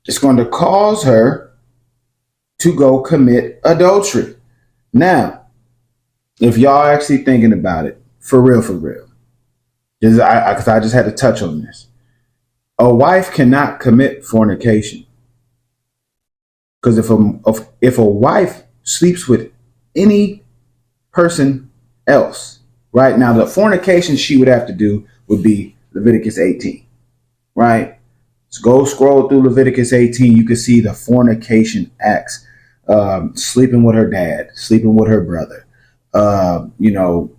it's going to cause her to go commit adultery. Now, if y'all actually thinking about it, for real, because I just had to touch on this. A wife cannot commit fornication. Because if a wife sleeps with any person else, right, now the fornication she would have to do would be Leviticus 18, right? So go scroll through Leviticus 18. You can see the fornication acts. Sleeping with her dad, sleeping with her brother,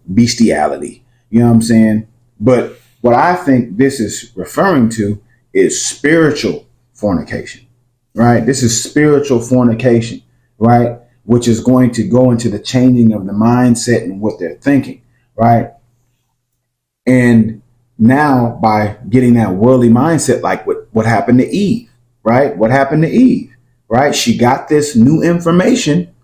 bestiality. You know what I'm saying? But what I think this is referring to is spiritual fornication, right? This is spiritual fornication, right? Which is going to go into the changing of the mindset and what they're thinking, right? And now by getting that worldly mindset, like what happened to Eve, right? What happened to Eve, right? She got this new information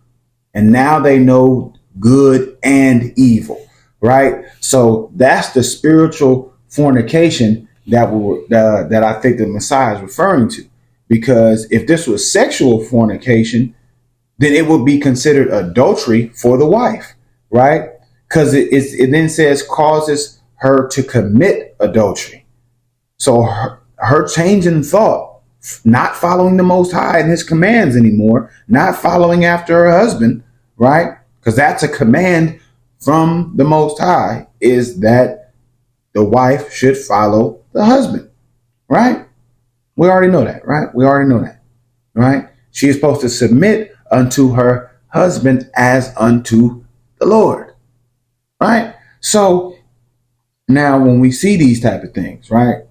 and now they know good and evil, right? So that's the spiritual fornication that I think the Messiah is referring to. Because if this was sexual fornication, then it would be considered adultery for the wife, right? Because it then says causes her to commit adultery. So her change in thought, not following the Most High and his commands anymore, not following after her husband, right? Because that's a command from the Most High, is that the wife should follow the husband, right? We already know that, right? We already know that, right? She is supposed to submit unto her husband as unto the Lord, right? So now when we see these type of things, right,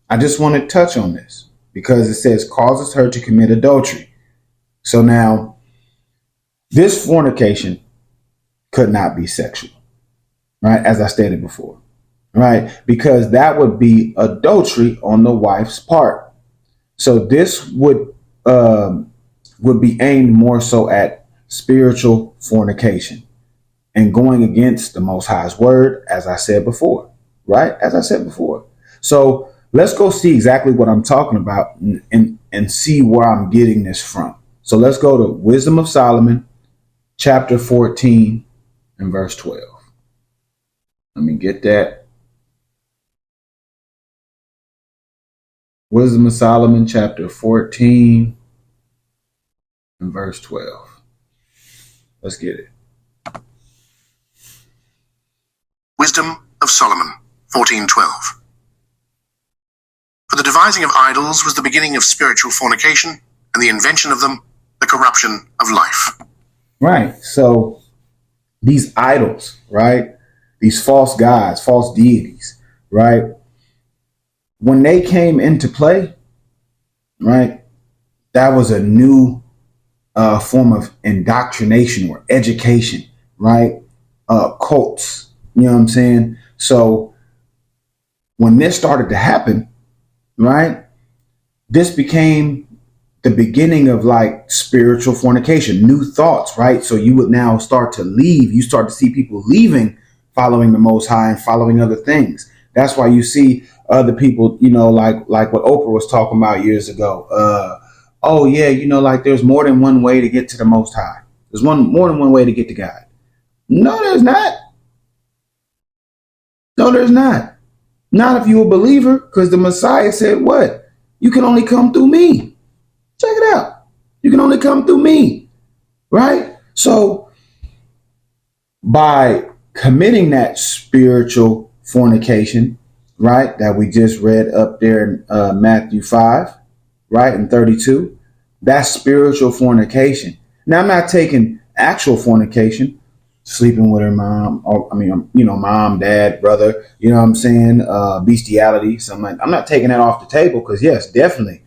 I just want to touch on this because it says causes her to commit adultery. So now this fornication could not be sexual, right? As I stated before, right? Because that would be adultery on the wife's part. So this would be aimed more so at spiritual fornication and going against the Most High's word, as I said before, right? As I said before. So let's go see exactly what I'm talking about and see where I'm getting this from. So let's go to Wisdom of Solomon, chapter 14 and verse 12. Let me get that. Wisdom of Solomon, chapter 14 and verse 12. Let's get it. Wisdom of Solomon, 14:12. For the devising of idols was the beginning of spiritual fornication, and the invention of them, the corruption of life. Right. So these idols, right? These false gods, false deities, right? When they came into play, right, that was a new form of indoctrination or education, right? Cults, you know what I'm saying? So when this started to happen, right, this became the beginning of like spiritual fornication, new thoughts, right? So you would now start to leave. You start to see people leaving, following the Most High and following other things. That's why you see other people, like what Oprah was talking about years ago. Oh yeah, like there's more than one way to get to the Most High. There's more than one way to get to God. No, there's not. No, there's not. Not if you're a believer, because the Messiah said what? You can only come through me. Check it out. You can only come through me, right? So by committing that spiritual fornication, right, that we just read up there in Matthew 5, right, and 32, that's spiritual fornication. Now, I'm not taking actual fornication, sleeping with her mom, or mom, dad, brother, you know what I'm saying, bestiality, something like. I'm not taking that off the table because, yes, definitely,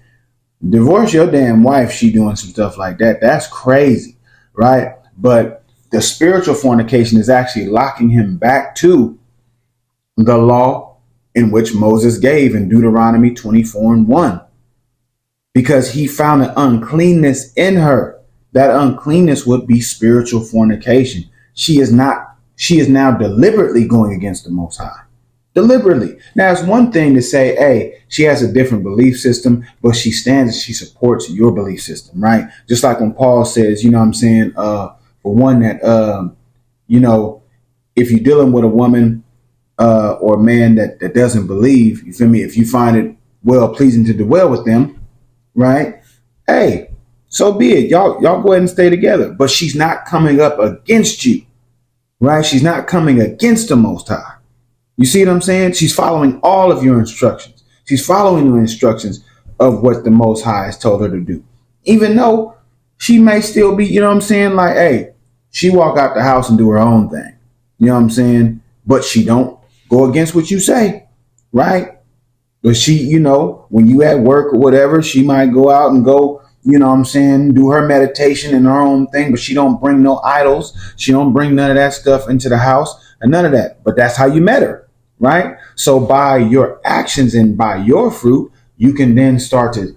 divorce your damn wife, she doing some stuff like that. That's crazy, right? But the spiritual fornication is actually locking him back to the law in which Moses gave in Deuteronomy 24:1, because he found an uncleanness in her. That uncleanness would be spiritual fornication. She is now deliberately going against the Most High. Deliberately. Now, it's one thing to say, hey, she has a different belief system, but she stands and she supports your belief system, right? Just like when Paul says, you know what I'm saying, for one, that, if you're dealing with a woman or a man that doesn't believe, you feel me? If you find it well pleasing to dwell with them, right? Hey, so be it. Y'all go ahead and stay together. But she's not coming up against you, right? She's not coming against the Most High. You see what I'm saying? She's following all of your instructions. She's following the instructions of what the Most High has told her to do. Even though she may still be, you know what I'm saying? Like, hey, she walk out the house and do her own thing. You know what I'm saying? But she don't go against what you say, right? But she, when you at work or whatever, she might go out and go, you know what I'm saying, do her meditation and her own thing, but she don't bring no idols. She don't bring none of that stuff into the house and none of that. But that's how you met her, right? So by your actions and by your fruit, you can then start to,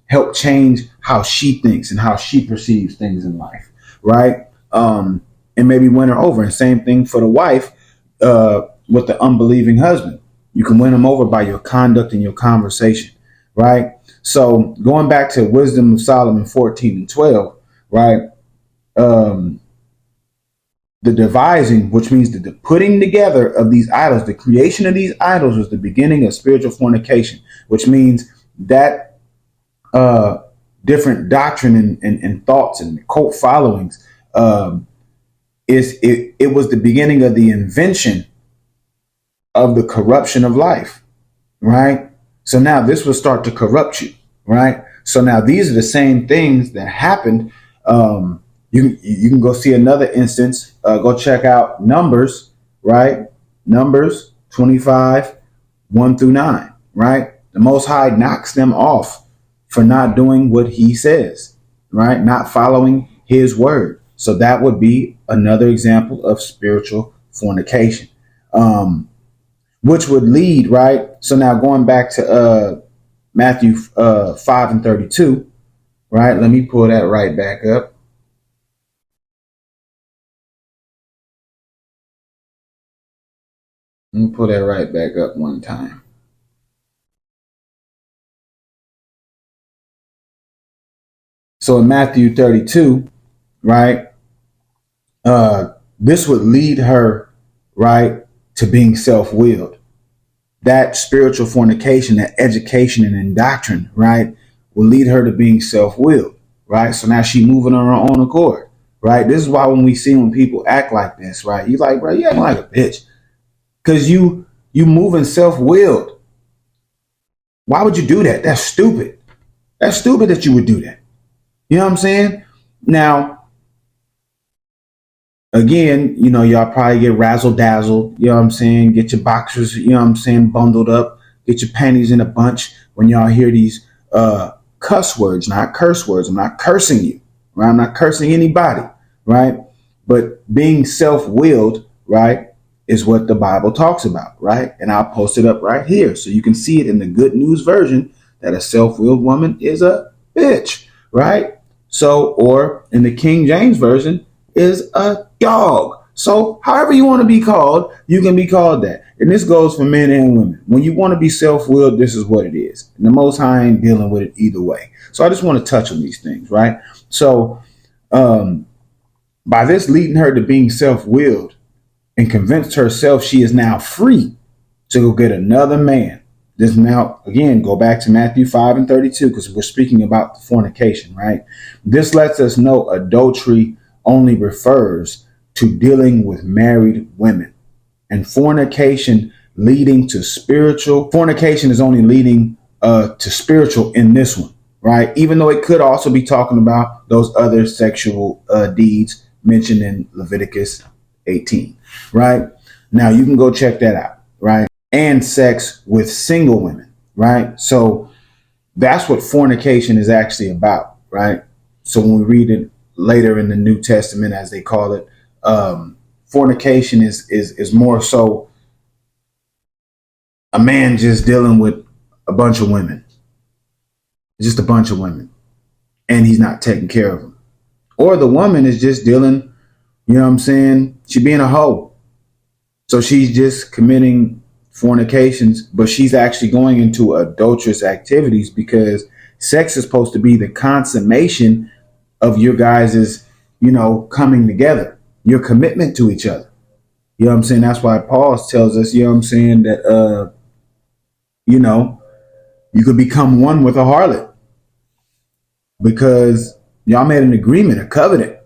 help change how she thinks and how she perceives things in life, right? And maybe win her over. And same thing for the wife with the unbelieving husband. You can win them over by your conduct and your conversation, right? So going back to Wisdom of Solomon 14:12, right? The devising, which means the putting together of these idols, the creation of these idols was the beginning of spiritual fornication, which means that different doctrine and thoughts and cult followings it was the beginning of the invention of the corruption of life, right? So now this will start to corrupt you, right? So now these are the same things that happened. You can go see another instance. Go check out Numbers, right? Numbers 25:1-9, right? The Most High knocks them off for not doing what he says, right? Not following his word. So that would be another example of spiritual fornication. Which would lead, right? So now going back to Matthew 5:32, right? Let me pull that right back up. Let me pull that right back up one time. So in Matthew 32, right? This would lead her, right, to being self-willed. That spiritual fornication, that education and indoctrination, right, will lead her to being self-willed, right? So now she's moving on her own accord, right? This is why when people act like this, right, you're like, bro, you acting like a bitch, because you moving self-willed. Why would you do that? That's stupid. That's stupid that you would do that. You know what I'm saying? Now, again, y'all probably get razzle dazzled, you know what I'm saying? Get your boxers, you know what I'm saying, bundled up, get your panties in a bunch when y'all hear these cuss words, not curse words. I'm not cursing you, right? I'm not cursing anybody, right? But being self-willed, right, is what the Bible talks about, right? And I'll post it up right here so you can see it in the Good News version that a self-willed woman is a bitch, right? So, or in the King James version, is a dog. So however you want to be called, you can be called that. And this goes for men and women. When you want to be self-willed, this is what it is. And the Most High ain't dealing with it either way. So I just want to touch on these things, right? So by this leading her to being self-willed and convinced herself she is now free to go get another man. This now, again, go back to Matthew 5:32 because we're speaking about the fornication, right? This lets us know adultery only refers to dealing with married women, and fornication leading to spiritual. Fornication is only leading to spiritual in this one, right? Even though it could also be talking about those other sexual deeds mentioned in Leviticus 18, right? Now you can go check that out, right? And sex with single women, right? So that's what fornication is actually about, right? So when we read it later in the New Testament, as they call it, fornication is more so a man just dealing with a bunch of women, just a bunch of women, and he's not taking care of them. Or the woman is just dealing, you know what I'm saying? She being a hoe. So she's just committing fornications, but she's actually going into adulterous activities because sex is supposed to be the consummation of your guys' coming together, your commitment to each other. You know what I'm saying? That's why Paul tells us, you know what I'm saying, that, you could become one with a harlot because y'all made an agreement, a covenant,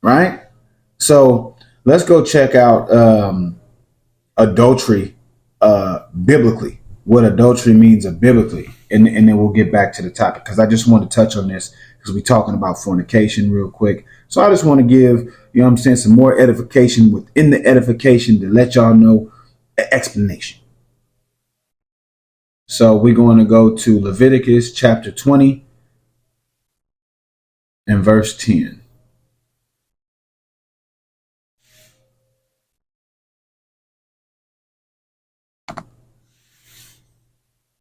right? So let's go check out adultery biblically, what adultery means biblically, and then we'll get back to the topic because I just want to touch on this because we're talking about fornication real quick. So I just want to give, you know what I'm saying, some more edification within the edification to let y'all know an explanation. So we're going to go to Leviticus chapter 20 and verse 10.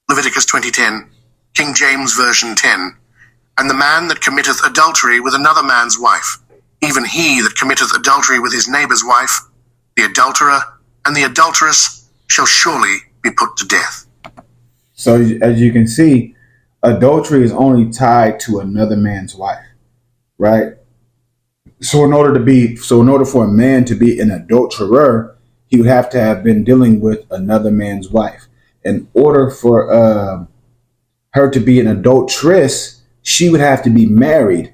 Leviticus 20:10, King James Version 10. And the man that committeth adultery with another man's wife, even he that committeth adultery with his neighbor's wife, the adulterer and the adulteress shall surely be put to death. So as you can see, adultery is only tied to another man's wife, right? So in order for a man to be an adulterer, he would have to have been dealing with another man's wife. In order for her to be an adulteress, she would have to be married,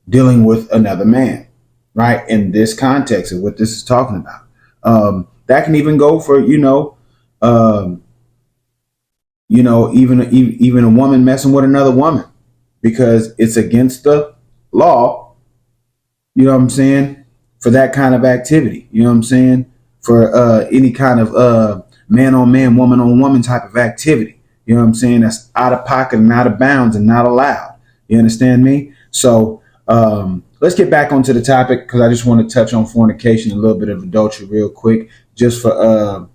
dealing with another man, right? In this context of what this is talking about, that can even go for even a woman messing with another woman because it's against the law. You know what I'm saying? For that kind of activity, you know what I'm saying? For any kind of man on man, woman on woman type of activity. You know what I'm saying? That's out of pocket and out of bounds and not allowed. You understand me? So let's get back onto the topic because I just want to touch on fornication, a little bit of adultery real quick, just for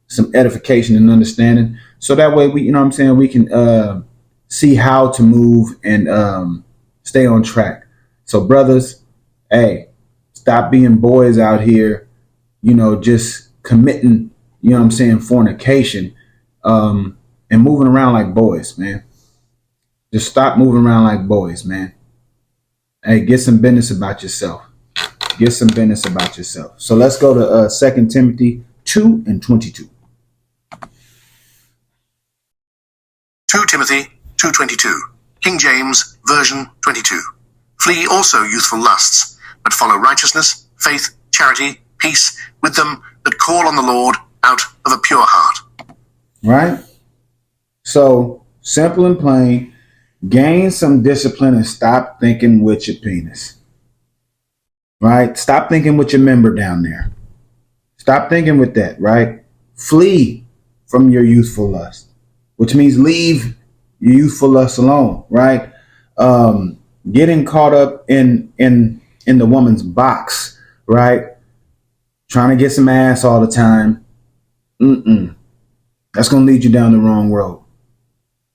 some edification and understanding. So that way we, you know what I'm saying, we can see how to move and stay on track. So brothers, hey, stop being boys out here, just committing, you know what I'm saying, fornication, and moving around like boys, man. Just stop moving around like boys, man. Hey, get some business about yourself. Get some business about yourself. So let's go to 2 Timothy 2 and 22. 2 Timothy 2:22, King James Version 22. Flee also youthful lusts, but follow righteousness, faith, charity, peace with them that call on the Lord out of a pure heart. Right? So, simple and plain, gain some discipline and stop thinking with your penis. Right? Stop thinking with your member down there. Stop thinking with that, right? Flee from your youthful lust, which means leave your youthful lust alone, right? Getting caught up in the woman's box, right? Trying to get some ass all the time. That's going to lead you down the wrong road.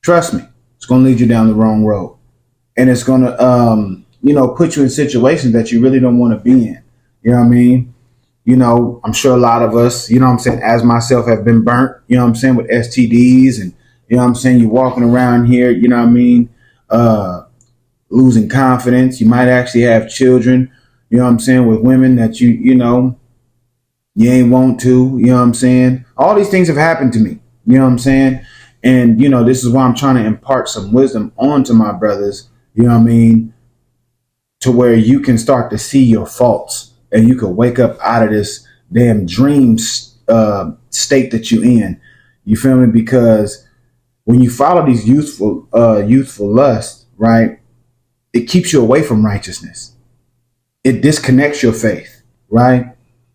Trust me, it's going to lead you down the wrong road. And it's going to, put you in situations that you really don't want to be in. You know what I mean? I'm sure a lot of us, you know what I'm saying, as myself, have been burnt, you know what I'm saying, with STDs and, you know what I'm saying, you're walking around here, you know what I mean, losing confidence. You might actually have children, you know what I'm saying, with women that you ain't want to, you know what I'm saying. All these things have happened to me, you know what I'm saying. And, this is why I'm trying to impart some wisdom onto my brothers, you know what I mean, to where you can start to see your faults and you can wake up out of this damn dream state that you're in. You feel me? Because when you follow these youthful lusts, right, it keeps you away from righteousness. It disconnects your faith, right?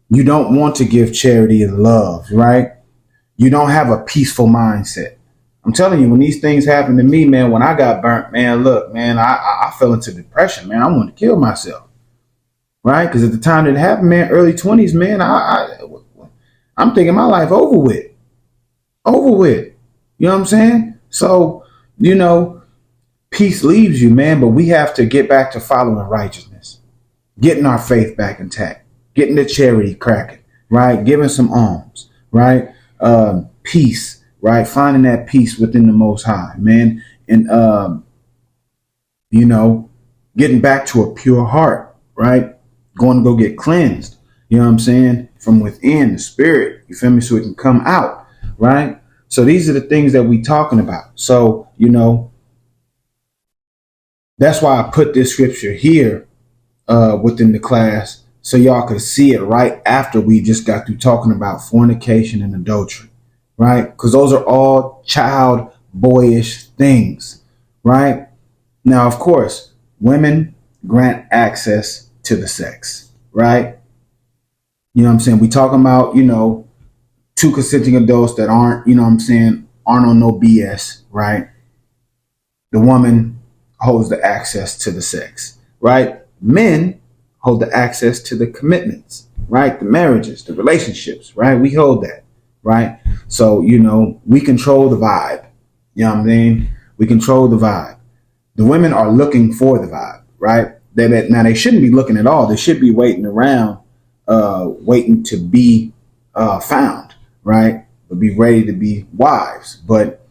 You don't want to give charity and love, right? You don't have a peaceful mindset. I'm telling you, when these things happened to me, man, when I got burnt, man, look, man, I fell into depression, man. I wanted to kill myself, right? Because at the time that it happened, man, early 20s, man, I'm thinking my life over with. Over with. You know what I'm saying? So, peace leaves you, man, but we have to get back to following righteousness, getting our faith back intact, getting the charity cracking, right? Giving some alms, right? Peace, right? Finding that peace within the Most High, man. And, getting back to a pure heart, right? Going to go get cleansed, you know what I'm saying? From within the spirit, you feel me? So it can come out, right? So these are the things that we talking about. So, that's why I put this scripture here within the class, so y'all could see it right after we just got through talking about fornication and adultery, right? Because those are all child boyish things, right? Now, of course, women grant access to the sex, right? You know what I'm saying? We talking about, two consenting adults that aren't, aren't on no BS, right? The woman holds the access to the sex, right? Men hold the access to the commitments, right? The marriages, the relationships, right? We hold that, right? So, we control the vibe. You know what I mean? We control the vibe. The women are looking for the vibe, right? Now, they shouldn't be looking at all. They should be waiting around, waiting to be found, right? But be ready to be wives. But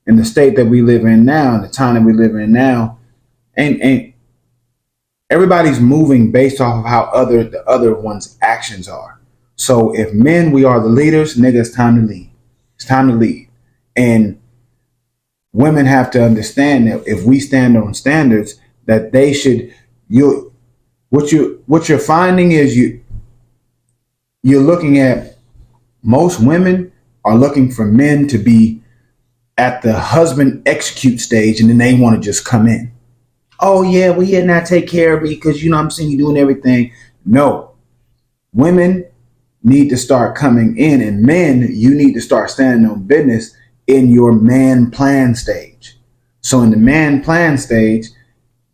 in the state that we live in now, in the time that we live in now, ain't everybody's moving based off of how the other one's actions are. So if men, we are the leaders, nigga, it's time to lead. It's time to lead. And women have to understand that if we stand on standards, that they should, what you're finding is you're looking at, most women are looking for men to be at the husband execute stage, and then they want to just come in. Oh yeah, well, yeah, now take care of me because I'm seeing you doing everything. No, women need to start coming in, and men, you need to start standing on business in your man plan stage. So in the man plan stage,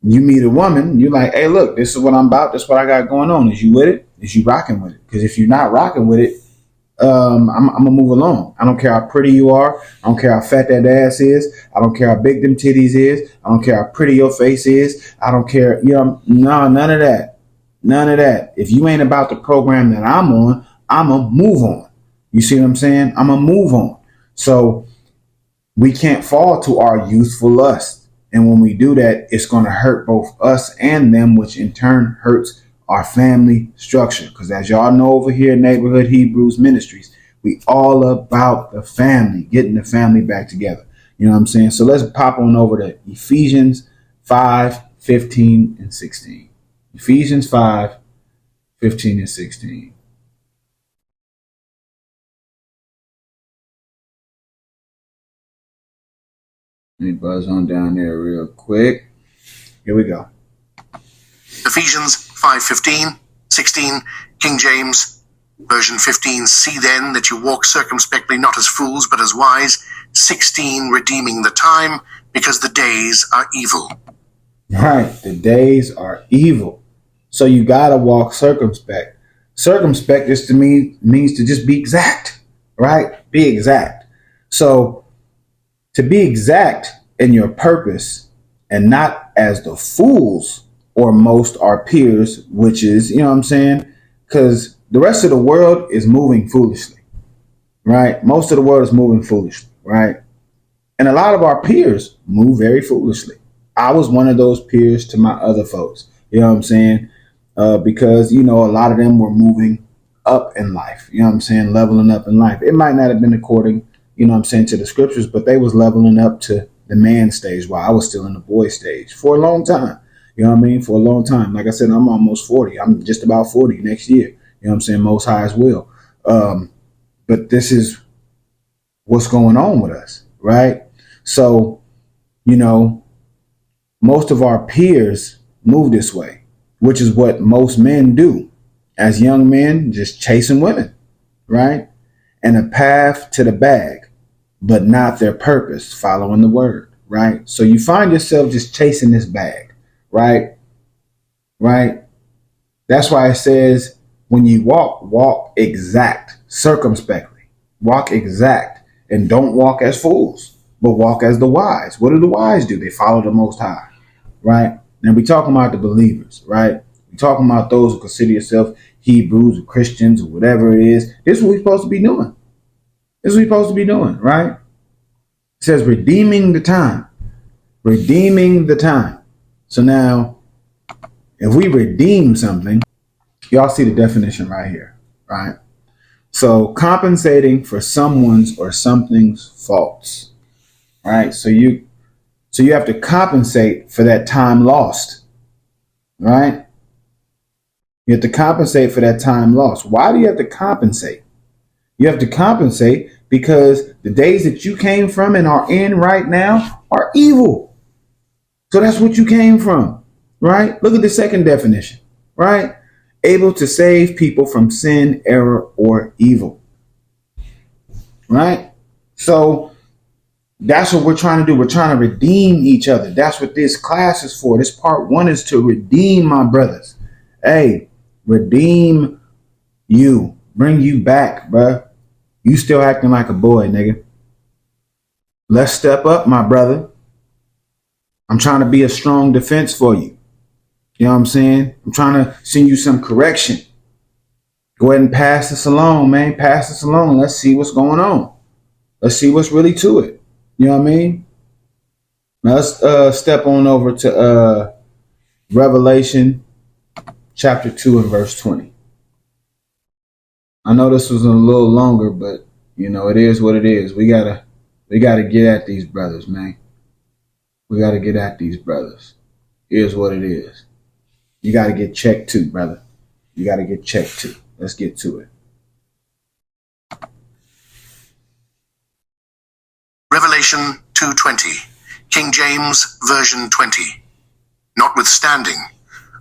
you meet a woman, you're like, hey, look, this is what I'm about. This is what I got going on. Is you with it? Is you rocking with it? Because if you're not rocking with it, I'm gonna move along. I don't care how pretty you are. I don't care how fat that ass is. I don't care how big them titties is. I don't care how pretty your face is. I don't care. No, none of that. None of that. If you ain't about the program that I'm on, I'm gonna move on. You see what I'm saying? I'm gonna move on. So we can't fall to our youthful lust. And when we do that, it's gonna hurt both us and them, which in turn hurts our family structure. Because as y'all know over here in Neighborhood Hebrews Ministries, we all about the family, getting the family back together. You know what I'm saying? So let's pop on over to Ephesians 5:15 and 16. Ephesians 5:15 and 16. Let me buzz on down there real quick. Here we go. Ephesians 5:15, 16, King James, version 15. See then that you walk circumspectly, not as fools, but as wise. 16, redeeming the time, because the days are evil. Right, the days are evil. So you gotta walk circumspect. Circumspect just to me means to just be exact, right? Be exact. So to be exact in your purpose and not as the fools or most our peers, which is, you know what I'm saying? Because the rest of the world is moving foolishly, right? Most of the world is moving foolishly, right? And a lot of our peers move very foolishly. I was one of those peers to my other folks, you know what I'm saying? Because, a lot of them were moving up in life, you know what I'm saying? Leveling up in life. It might not have been according, to the scriptures, but they was leveling up to the man stage while I was still in the boy stage for a long time. You know what I mean? For a long time. Like I said, I'm almost 40. I'm just about 40 next year. You know what I'm saying? Most High as well. But this is what's going on with us, right? So, most of our peers move this way, which is what most men do as young men, just chasing women, right? And a path to the bag, but not their purpose, following the word, right? So you find yourself just chasing this bag, right? Right? That's why it says when you walk exact, circumspectly, walk exact, and don't walk as fools, but walk as the wise. What do the wise do? They follow the Most High, right? And we talking about the believers, right? We talking about those who consider yourself Hebrews or Christians or whatever it is. This is what we're supposed to be doing. This is what we're supposed to be doing, right? It says redeeming the time. Redeeming the time. So now, if we redeem something, y'all see the definition right here, right? So compensating for someone's or something's faults, right? So you have to compensate for that time lost, right? You have to compensate for that time lost. Why do you have to compensate? You have to compensate because the days that you came from and are in right now are evil. So that's what you came from, right? Look at the second definition, right? Able to save people from sin, error, or evil, right? So that's what we're trying to do. We're trying to redeem each other. That's what this class is for. This part 1 is to redeem my brothers. Hey, redeem you. Bring you back, bruh. You still acting like a boy, nigga. Let's step up, my brother. I'm trying to be a strong defense for you. You know what I'm saying? I'm trying to send you some correction. Go ahead and pass this along, man. Pass this along. Let's see what's going on. Let's see what's really to it. You know what I mean? Now let's step on over to Revelation chapter 2 and verse 20. I know this was a little longer, but it is what it is. We gotta get at these brothers, man. We gotta get at these brothers. Here's what it is. You gotta get checked too, brother. You gotta get checked too. Let's get to it. Revelation 2:20, King James Version 20. Notwithstanding,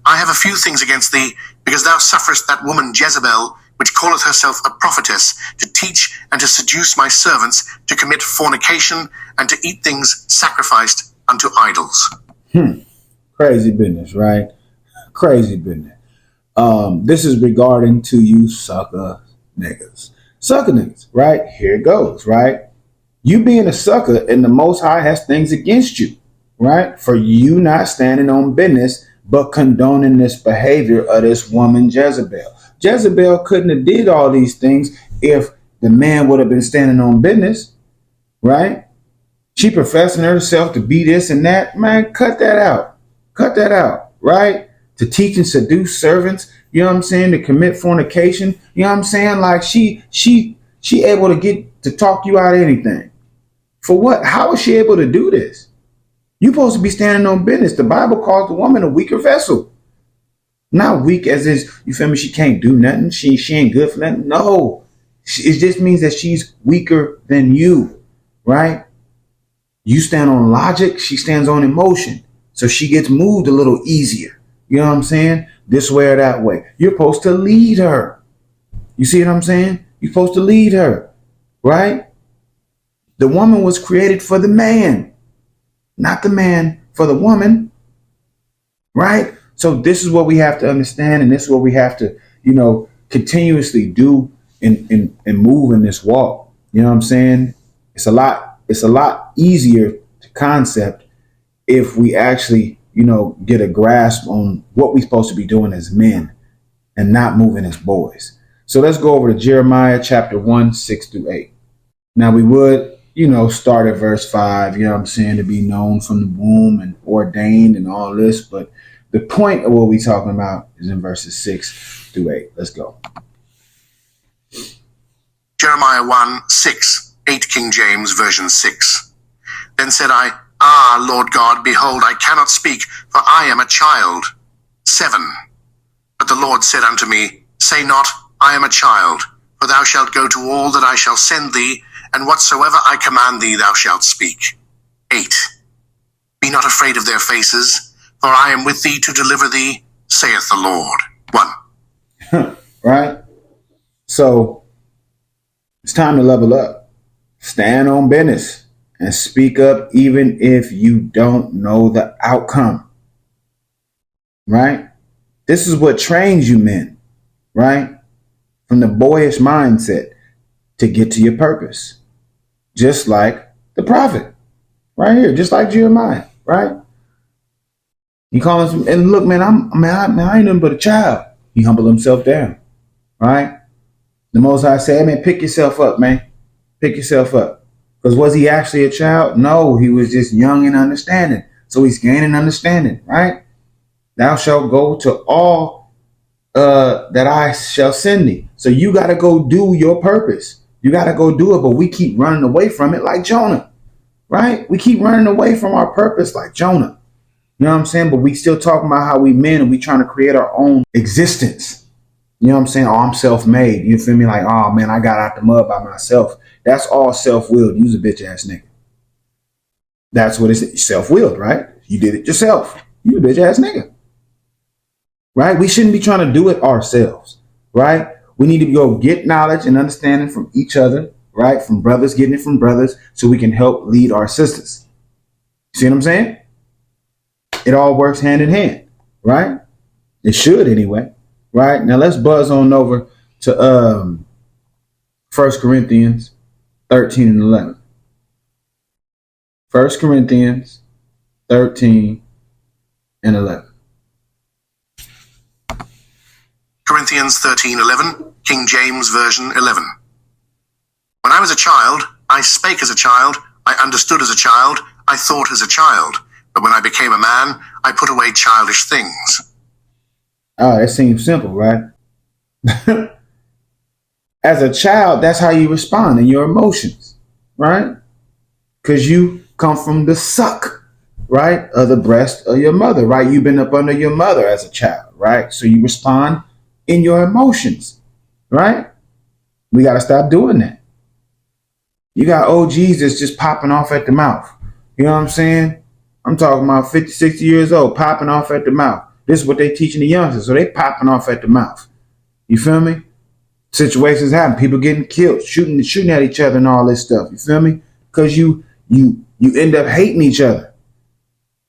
I have a few things against thee, because thou sufferest that woman Jezebel, which calleth herself a prophetess, to teach and to seduce my servants to commit fornication and to eat things sacrificed unto idols. Crazy business, right? Crazy business. This is regarding to you sucker niggas. Sucker niggas, right? Here it goes, right? You being a sucker and the Most High has things against you, right? For you not standing on business, but condoning this behavior of this woman Jezebel. Jezebel couldn't have did all these things if the man would have been standing on business, right? She professing herself to be this and that. Man, cut that out. Cut that out, right? To teach and seduce servants, you know what I'm saying? To commit fornication, you know what I'm saying? Like she able to get to talk you out of anything. For what? How is she able to do this? You're supposed to be standing on business. The Bible calls the woman a weaker vessel. Not weak as is, you feel me? She can't do nothing. She ain't good for nothing. No, it just means that she's weaker than you, right? You stand on logic. She stands on emotion. So she gets moved a little easier. You know what I'm saying? This way or that way. You're supposed to lead her. You see what I'm saying? You're supposed to lead her, right? The woman was created for the man, not the man for the woman, right? So this is what we have to understand, and this is what we have to, continuously do and move in this walk. You know what I'm saying? It's a lot easier to concept if we actually, get a grasp on what we're supposed to be doing as men and not moving as boys. So let's go over to Jeremiah chapter 1, 6-8. Now we would, start at verse 5, you know what I'm saying, to be known from the womb and ordained and all this, but the point of what we're talking about is in verses 6-8. Let's go. Jeremiah 1:6, King James Version 6. Then said I, Lord God, behold, I cannot speak, for I am a child. 7. But the Lord said unto me, Say not, I am a child, For thou shalt go to all that I shall send thee, and whatsoever I command thee thou shalt speak. 8. Be not afraid of their faces, for I am with thee to deliver thee, saith the Lord. 1. Right? So, it's time to level up. Stand on business and speak up even if you don't know the outcome. Right? This is what trains you men. Right? From the boyish mindset to get to your purpose. Just like the prophet. Right here. Just like Jeremiah. Right? He calls him, and look, man, I ain't nothing but a child. He humbled himself down. Right? The Most High said, man, pick yourself up, man. Pick yourself up. Because was he actually a child? No, he was just young in understanding. So he's gaining understanding, right? Thou shalt go to all that I shall send thee. So you got to go do your purpose. You got to go do it, but we keep running away from it like Jonah, right? We keep running away from our purpose like Jonah. You know what I'm saying? But we still talking about how we men and we trying to create our own existence. You know what I'm saying? Oh, I'm self-made. You feel me? Like, oh, man, I got out the mud by myself. That's all self-willed. You's a bitch-ass nigga. That's what it's self-willed, right? You did it yourself. You a bitch-ass nigga. Right? We shouldn't be trying to do it ourselves, right? We need to go get knowledge and understanding from each other, right? From brothers, getting it from brothers so we can help lead our sisters. See what I'm saying? It all works hand in hand, right? It should anyway. Right, now let's buzz on over to 1 Corinthians 13 and 11. 1 Corinthians 13 and 11. Corinthians 13:11, King James Version 11. When I was a child, I spake as a child, I understood as a child, I thought as a child. But when I became a man, I put away childish things. Oh, that seems simple, right? As a child, that's how you respond in your emotions, right? Because you come from the suck, right, of the breast of your mother, right? You've been up under your mother as a child, right? So you respond in your emotions, right? We got to stop doing that. You got OGs that's just popping off at the mouth. You know what I'm saying? I'm talking about 50, 60 years old, popping off at the mouth. This is what they teaching the youngsters. So they popping off at the mouth. You feel me? Situations happen. People getting killed, shooting at each other and all this stuff. You feel me? Because you end up hating each other.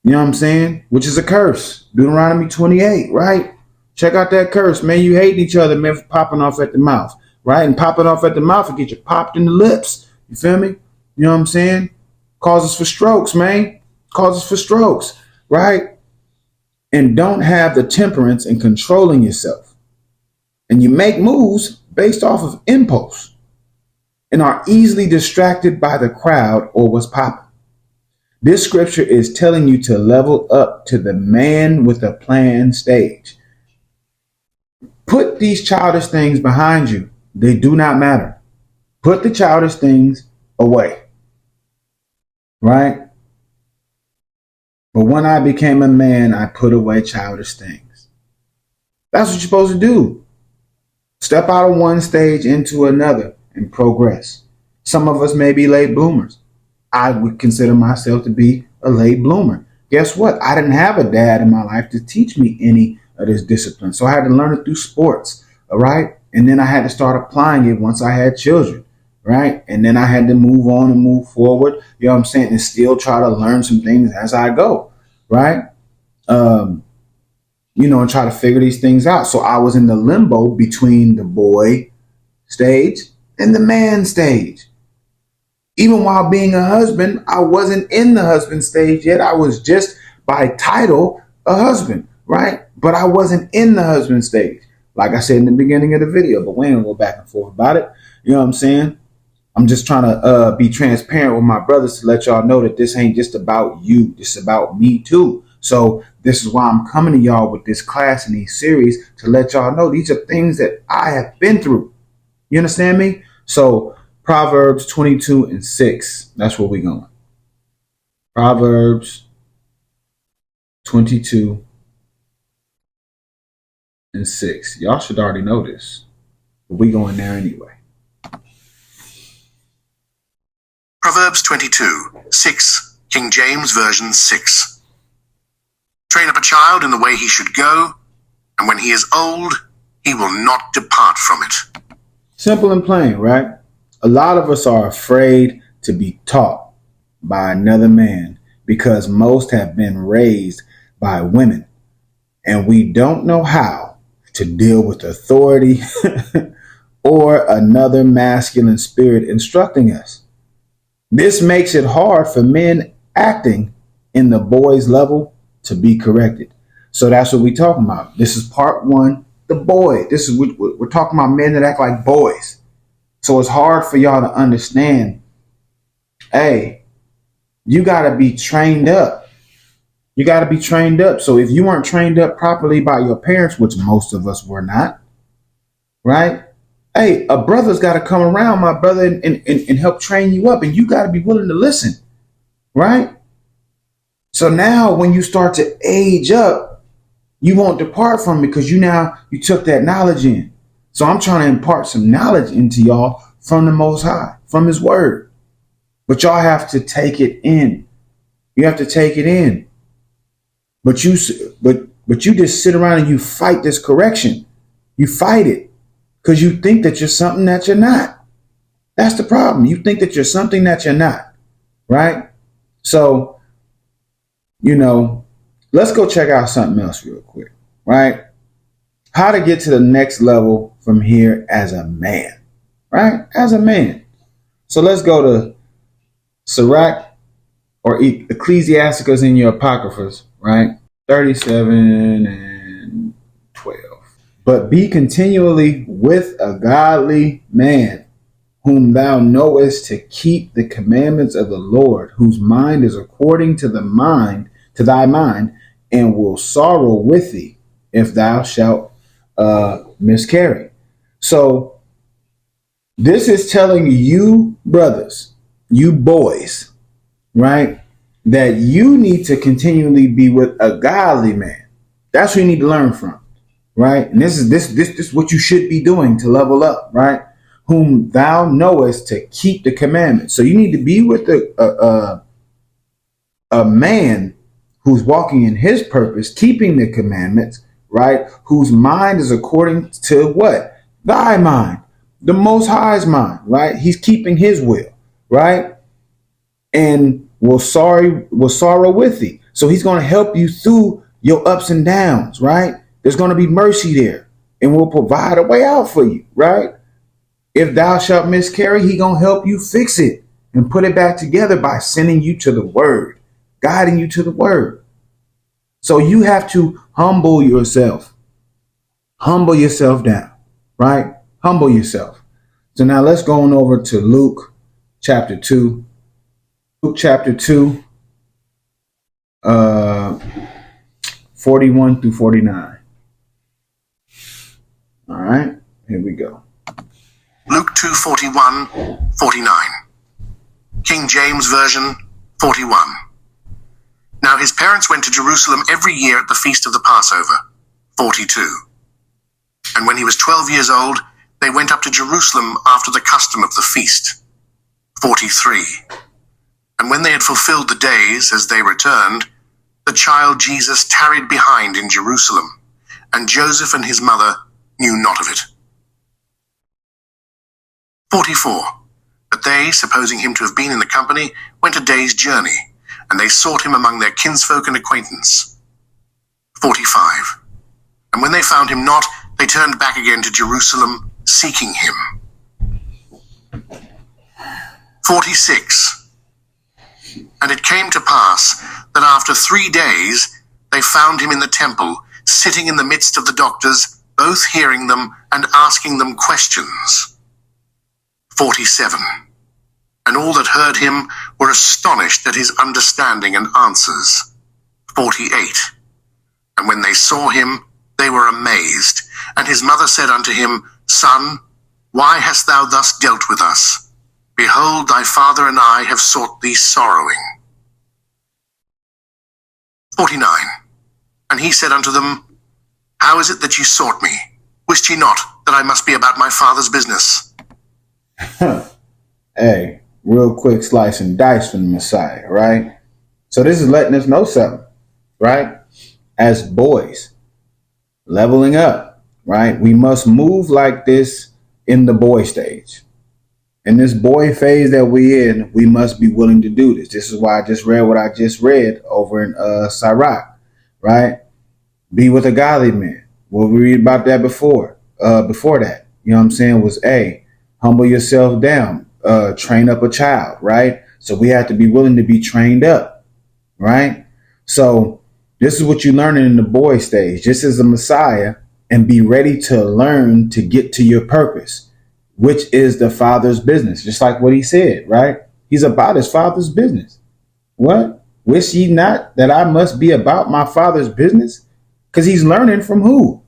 You know what I'm saying? Which is a curse. Deuteronomy 28, right? Check out that curse, man. You hating each other, man, for popping off at the mouth, right? And popping off at the mouth will get you popped in the lips. You feel me? You know what I'm saying? Causes for strokes, man. Causes for strokes, right? And don't have the temperance in controlling yourself. And you make moves based off of impulse and are easily distracted by the crowd or what's popping. This scripture is telling you to level up to the man with a plan stage. Put these childish things behind you. They do not matter. Put the childish things away. Right? But when I became a man, I put away childish things. That's what you're supposed to do. Step out of one stage into another and progress. Some of us may be late bloomers. I would consider myself to be a late bloomer. Guess what? I didn't have a dad in my life to teach me any of this discipline. So I had to learn it through sports. All right. And then I had to start applying it once I had children. Right. And then I had to move on and move forward. You know what I'm saying? And still try to learn some things as I go. Right. And try to figure these things out. So I was in the limbo between the boy stage and the man stage. Even while being a husband, I wasn't in the husband stage yet. I was just by title a husband, right? But I wasn't in the husband stage. Like I said in the beginning of the video, but we ain't gonna go back and forth about it. You know what I'm saying? I'm just trying to be transparent with my brothers to let y'all know that this ain't just about you. This is about me too. So this is why I'm coming to y'all with this class and these series to let y'all know these are things that I have been through. You understand me? So Proverbs 22 and 6. That's where we're going. Proverbs 22 and 6. Y'all should already know this, but we going there anyway. Proverbs 22:6, King James Version 6. Train up a child in the way he should go, and when he is old, he will not depart from it. Simple and plain, right? A lot of us are afraid to be taught by another man because most have been raised by women, and we don't know how to deal with authority or another masculine spirit instructing us. This makes it hard for men acting in the boys' level to be corrected. So that's what we're talking about. This is part one, the boy. This is we're talking about men that act like boys. So it's hard for y'all to understand. Hey, you got to be trained up. You got to be trained up. So if you weren't trained up properly by your parents, which most of us were not, right? Hey, a brother's got to come around, my brother, and help train you up. And you got to be willing to listen, right? So now when you start to age up, you won't depart from it because you took that knowledge in. So I'm trying to impart some knowledge into y'all from the Most High, from his word. But y'all have to take it in. You have to take it in. But you just sit around and you fight this correction. You fight it because you think that you're something that you're not. That's the problem. You think that you're something that you're not, right? So, let's go check out something else real quick, right? How to get to the next level from here as a man, right? As a man. So let's go to Sirach or Ecclesiasticus in your Apocryphas, right? 37 and 12. But be continually with a godly man, whom thou knowest to keep the commandments of the Lord, whose mind is according to thy mind, and will sorrow with thee if thou shalt miscarry. So this is telling you brothers, you boys, right, that you need to continually be with a godly man. That's what you need to learn from, right? And this is what you should be doing to level up, right? Whom thou knowest to keep the commandments. So you need to be with a man who's walking in his purpose, keeping the commandments, right? Whose mind is according to what? Thy mind, the Most High's mind, right? He's keeping his will, right? And will sorrow with thee. So he's going to help you through your ups and downs, right? There's going to be mercy there and will provide a way out for you, right? If thou shalt miscarry, he going to help you fix it and put it back together by sending you to the word, guiding you to the word. So you have to humble yourself down, right? Humble yourself. So now let's go on over to Luke chapter 2. Luke chapter 2, 41 through 49. All right, here we go. Luke 2:41, 49. King James Version 41. Now his parents went to Jerusalem every year at the feast of the Passover, 42. And when he was 12 years old, they went up to Jerusalem after the custom of the feast, 43. And when they had fulfilled the days as they returned, the child Jesus tarried behind in Jerusalem, and Joseph and his mother knew not of it. 44. But they, supposing him to have been in the company, went a day's journey, and they sought him among their kinsfolk and acquaintance. 45. And when they found him not, they turned back again to Jerusalem, seeking him. 46. And it came to pass that after 3 days they found him in the temple, sitting in the midst of the doctors, both hearing them and asking them questions. 47. And all that heard him were astonished at his understanding and answers. 48. And when they saw him, they were amazed. And his mother said unto him, Son, why hast thou thus dealt with us? Behold, thy father and I have sought thee sorrowing. 49. And he said unto them, How is it that ye sought me? Wist ye not that I must be about my father's business? Hey, real quick slice and dice from the Messiah, right? So this is letting us know something, right? As boys, leveling up, right? We must move like this in the boy stage. In this boy phase that we in, we must be willing to do this. This is why I just read what I just read over in Sirach, right? Be with a godly man. Well, we read about that before. Before that, you know what I'm saying, was humble yourself down, train up a child, right? So we have to be willing to be trained up, right? So this is what you're learning in the boy stage, just as a Messiah, and be ready to learn to get to your purpose, which is the Father's business. Just like what he said, right? He's about his Father's business. What? Wish ye not that I must be about my Father's business? Because he's learning from who?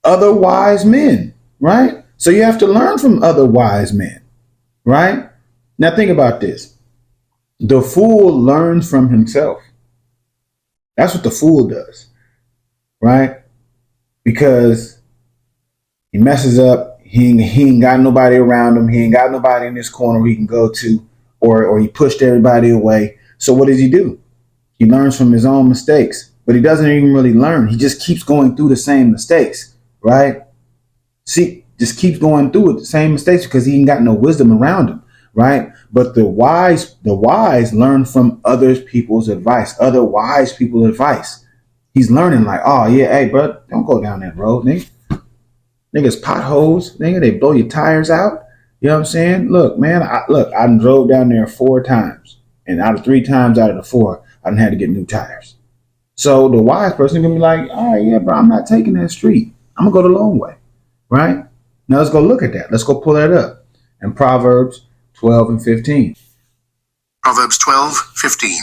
Other wise men, right? So you have to learn from other wise men, right? Now think about this. The fool learns from himself. That's what the fool does, right? Because he messes up. He ain't got nobody around him. He ain't got nobody in this corner he can go to, or he pushed everybody away. So what does he do? He learns from his own mistakes, but he doesn't even really learn. He just keeps going through the same mistakes, right? See, just keeps going through it, the same mistakes, because he ain't got no wisdom around him, right? But the wise learn from other people's advice, other wise people's advice. He's learning like, oh yeah, hey bro, don't go down that road, nigga. Niggas potholes, nigga, they blow your tires out. You know what I'm saying? Look, man, I drove down there 4 times, and out of 3 times out of the 4, I done had to get new tires. So the wise person gonna be like, all right, yeah, bro, I'm not taking that street. I'm gonna go the long way, right? Now let's go look at that. Let's go pull that up in Proverbs 12 and 15. Proverbs 12:15,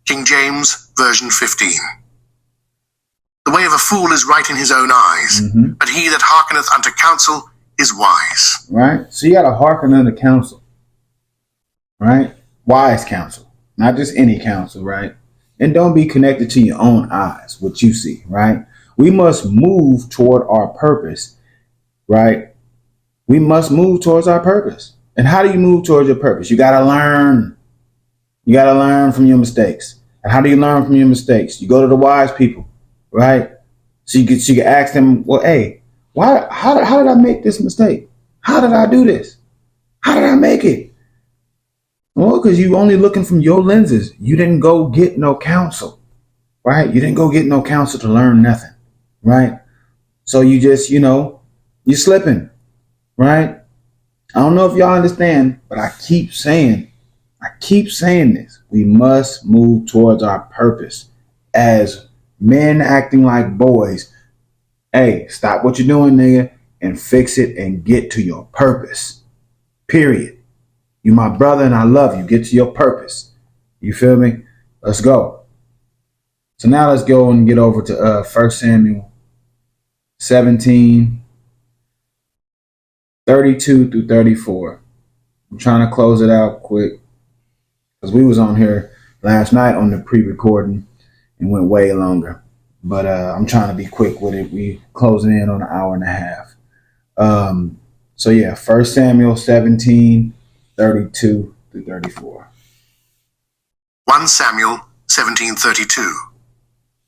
King James Version 15. The way of a fool is right in his own eyes, but he that hearkeneth unto counsel is wise. Right? So you got to hearken unto counsel, right? Wise counsel, not just any counsel, right? And don't be connected to your own eyes, what you see, right? We must move toward our purpose, right? We must move towards our purpose. And how do you move towards your purpose? You got to learn. You got to learn from your mistakes. And how do you learn from your mistakes? You go to the wise people, right? So you can ask them, well, hey, how did I make this mistake? How did I do this? How did I make it? Well, because you only looking from your lenses. You didn't go get no counsel, right? You didn't go get no counsel to learn nothing, right? So you just, you're slipping, right? I don't know if y'all understand, but I keep saying this. We must move towards our purpose as men acting like boys. Hey, stop what you're doing, nigga, and fix it and get to your purpose. Period. You my brother and I love you. Get to your purpose. You feel me? Let's go. So now let's go and get over to 1 Samuel 17, 32 through 34. I'm trying to close it out quick because we was on here last night on the pre-recording and went way longer. But I'm trying to be quick with it. We closing in on an hour and a half. So yeah, 1 Samuel 17, 32 through 34. 1 Samuel 17:32.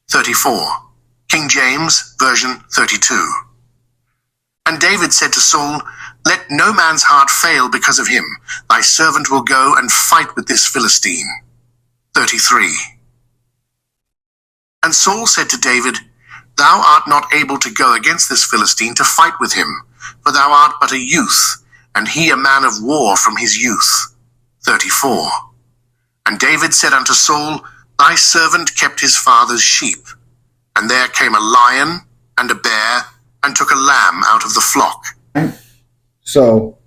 34. King James Version 32. And David said to Saul, let no man's heart fail because of him. Thy servant will go and fight with this Philistine. 33. And Saul said to David, thou art not able to go against this Philistine to fight with him, for thou art but a youth, and he a man of war from his youth. 34. And David said unto Saul, thy servant kept his father's sheep, and there came a lion and a bear, and took a lamb out of the flock. So,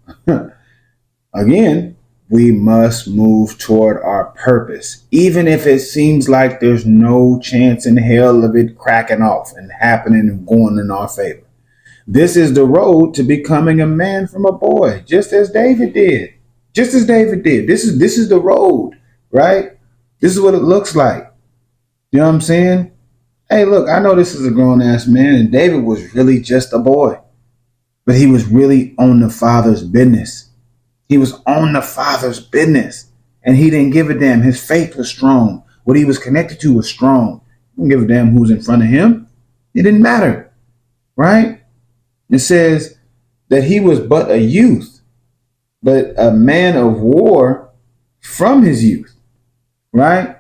again, we must move toward our purpose, even if it seems like there's no chance in hell of it cracking off and happening and going in our favor. This is the road to becoming a man from a boy, just as David did. This is the road, right? This is what it looks like. You know what I'm saying? Hey, look, I know this is a grown-ass man, and David was really just a boy. But he was really on the Father's business. He was on the Father's business, and he didn't give a damn. His faith was strong. What he was connected to was strong. He didn't give a damn who's in front of him. It didn't matter, right? It says that he was but a youth, but a man of war from his youth, right?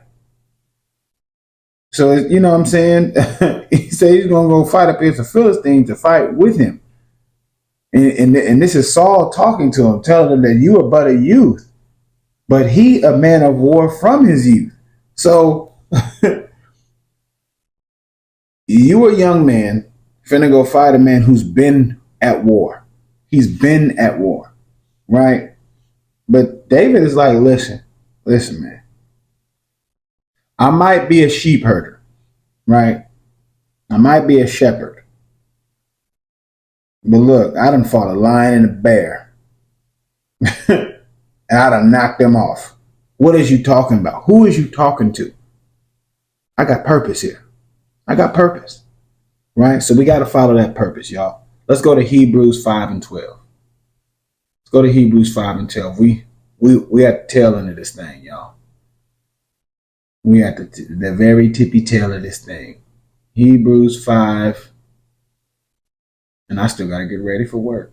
So, you know what I'm saying? He said he's going to go fight up against the Philistines to fight with him. And this is Saul talking to him, telling him that you are but a youth, but he a man of war from his youth. So you a young man finna go fight a man who's been at war. He's been at war, right? But David is like, listen, man. I might be a sheep herder, right? I might be a shepherd. But look, I done fought a lion and a bear. And I done knocked them off. What is you talking about? Who is you talking to? I got purpose here. I got purpose. Right? So we got to follow that purpose, y'all. Let's go to Hebrews 5 and 12. Let's go to Hebrews 5 and 12. We at the tail end of this thing, y'all. We at the very tippy tail of this thing. Hebrews 5. And I still got to get ready for work.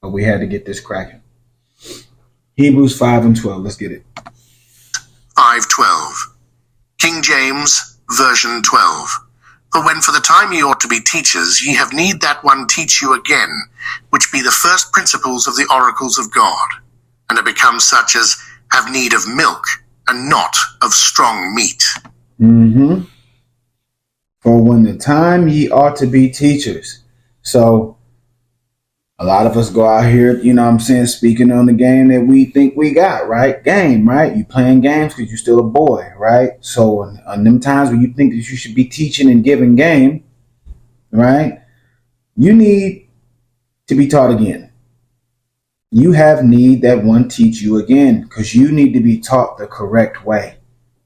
But we had to get this cracking. Hebrews 5 and 12. Let's get it. 5:12. King James, version 12. For when for the time ye ought to be teachers, ye have need that one teach you again, which be the first principles of the oracles of God, and are become such as have need of milk, and not of strong meat. Mm-hmm. For when the time ye ought to be teachers. So a lot of us go out here, you know what I'm saying, speaking on the game that we think we got, right? Game, right? You playing games because you're still a boy, right? So on them times when you think that you should be teaching and giving game, right? You need to be taught again. You have need that one teach you again, because you need to be taught the correct way,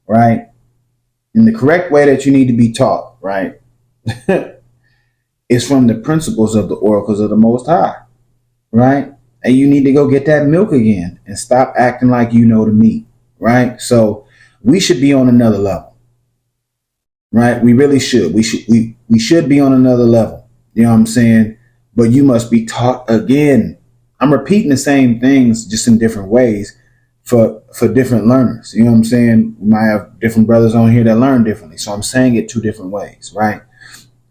right? And the correct way that you need to be taught, right? Is from the principles of the oracles of the Most High, right? And you need to go get that milk again and stop acting like you know the meat, right? So we should be on another level, right? We really should. We should be on another level. You know what I'm saying? But you must be taught again. I'm repeating the same things just in different ways for different learners. You know what I'm saying? We might have different brothers on here that learn differently. So I'm saying it two different ways, right?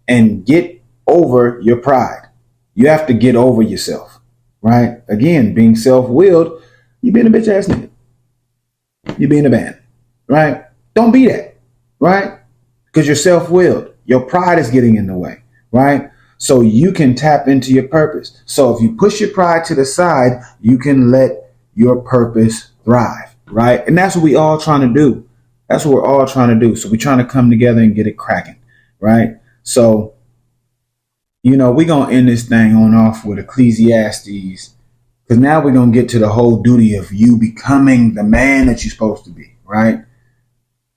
And get over your pride. You have to get over yourself, right? Again, being self-willed, you being a bitch ass nigga. You being a man, right? Don't be that, right? Because you're self-willed. Your pride is getting in the way, right? So you can tap into your purpose. So if you push your pride to the side, you can let your purpose thrive, right? And that's what we all trying to do. That's what we're all trying to do. So we're trying to come together and get it cracking, right? So, you know, we're going to end this thing on off with Ecclesiastes, because now we're going to get to the whole duty of you becoming the man that you're supposed to be, right?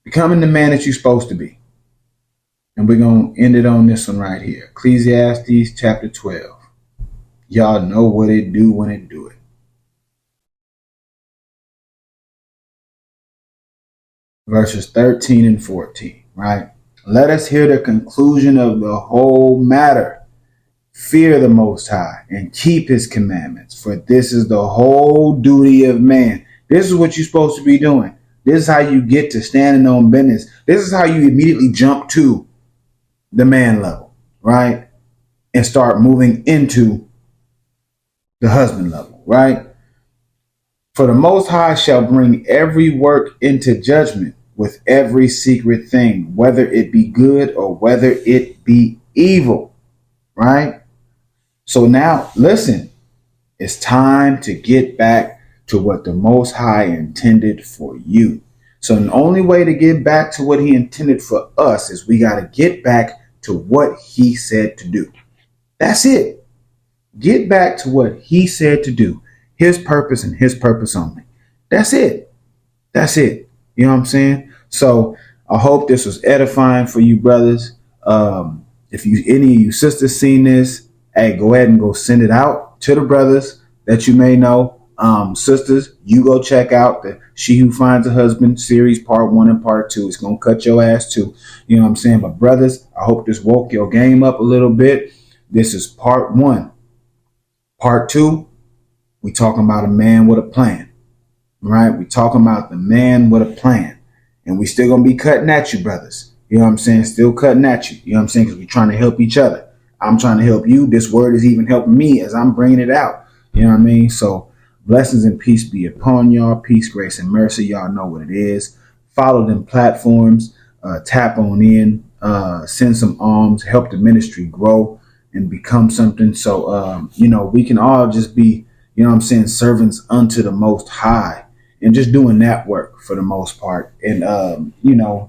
Becoming the man that you're supposed to be. And we're going to end it on this one right here. Ecclesiastes chapter 12. Y'all know what it do when it do it. Verses 13 and 14, right? Let us hear the conclusion of the whole matter. Fear the Most High and keep his commandments, for this is the whole duty of man. This is what you're supposed to be doing. This is how you get to standing on business. This is how you immediately jump to the man level, right? And start moving into the husband level, right? For the Most High shall bring every work into judgment with every secret thing, whether it be good or whether it be evil, right? So now, listen, it's time to get back to what the Most High intended for you. So the only way to get back to what he intended for us is we got to get back to what he said to do. That's it. Get back to what he said to do. His purpose and his purpose only. That's it. That's it. You know what I'm saying? So I hope this was edifying for you brothers. If any of you sisters seen this, hey, go ahead and go send it out to the brothers that you may know. Sisters, you go check out the She Who Finds a Husband series, part 1 and part 2. It's gonna cut your ass too. You know what I'm saying? But brothers, I hope this woke your game up a little bit. This is part 1. Part 2, we talking about a man with a plan. Right? We talking about the man with a plan. And we still gonna be cutting at you, brothers. You know what I'm saying? Still cutting at you. You know what I'm saying? Because we're trying to help each other. I'm trying to help you. This word is even helping me as I'm bringing it out. You know what I mean? So blessings and peace be upon y'all. Peace, grace, and mercy. Y'all know what it is. Follow them platforms. Tap on in. Send some alms. Help the ministry grow and become something. So, we can all just be, you know what I'm saying, servants unto the Most High. And just doing that work for the most part. And,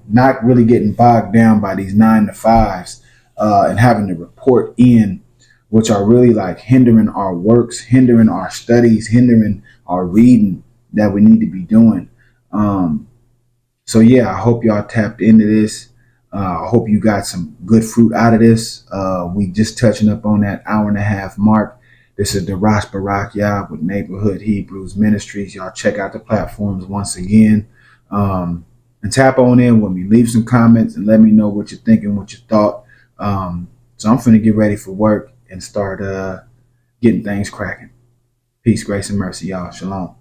not really getting bogged down by these 9 to 5s and having to report in, which are really like hindering our works, hindering our studies, hindering our reading that we need to be doing. So yeah, I hope y'all tapped into this. I hope you got some good fruit out of this. We just touching up on that hour and a half mark. This is Darash Barak Yah with Neighborhood Hebrews Ministries. Y'all check out the platforms once again. And tap on in with me. Leave some comments and let me know what you're thinking, what you thought. So I'm finna get ready for work and start getting things cracking. Peace, grace, and mercy, y'all. Shalom.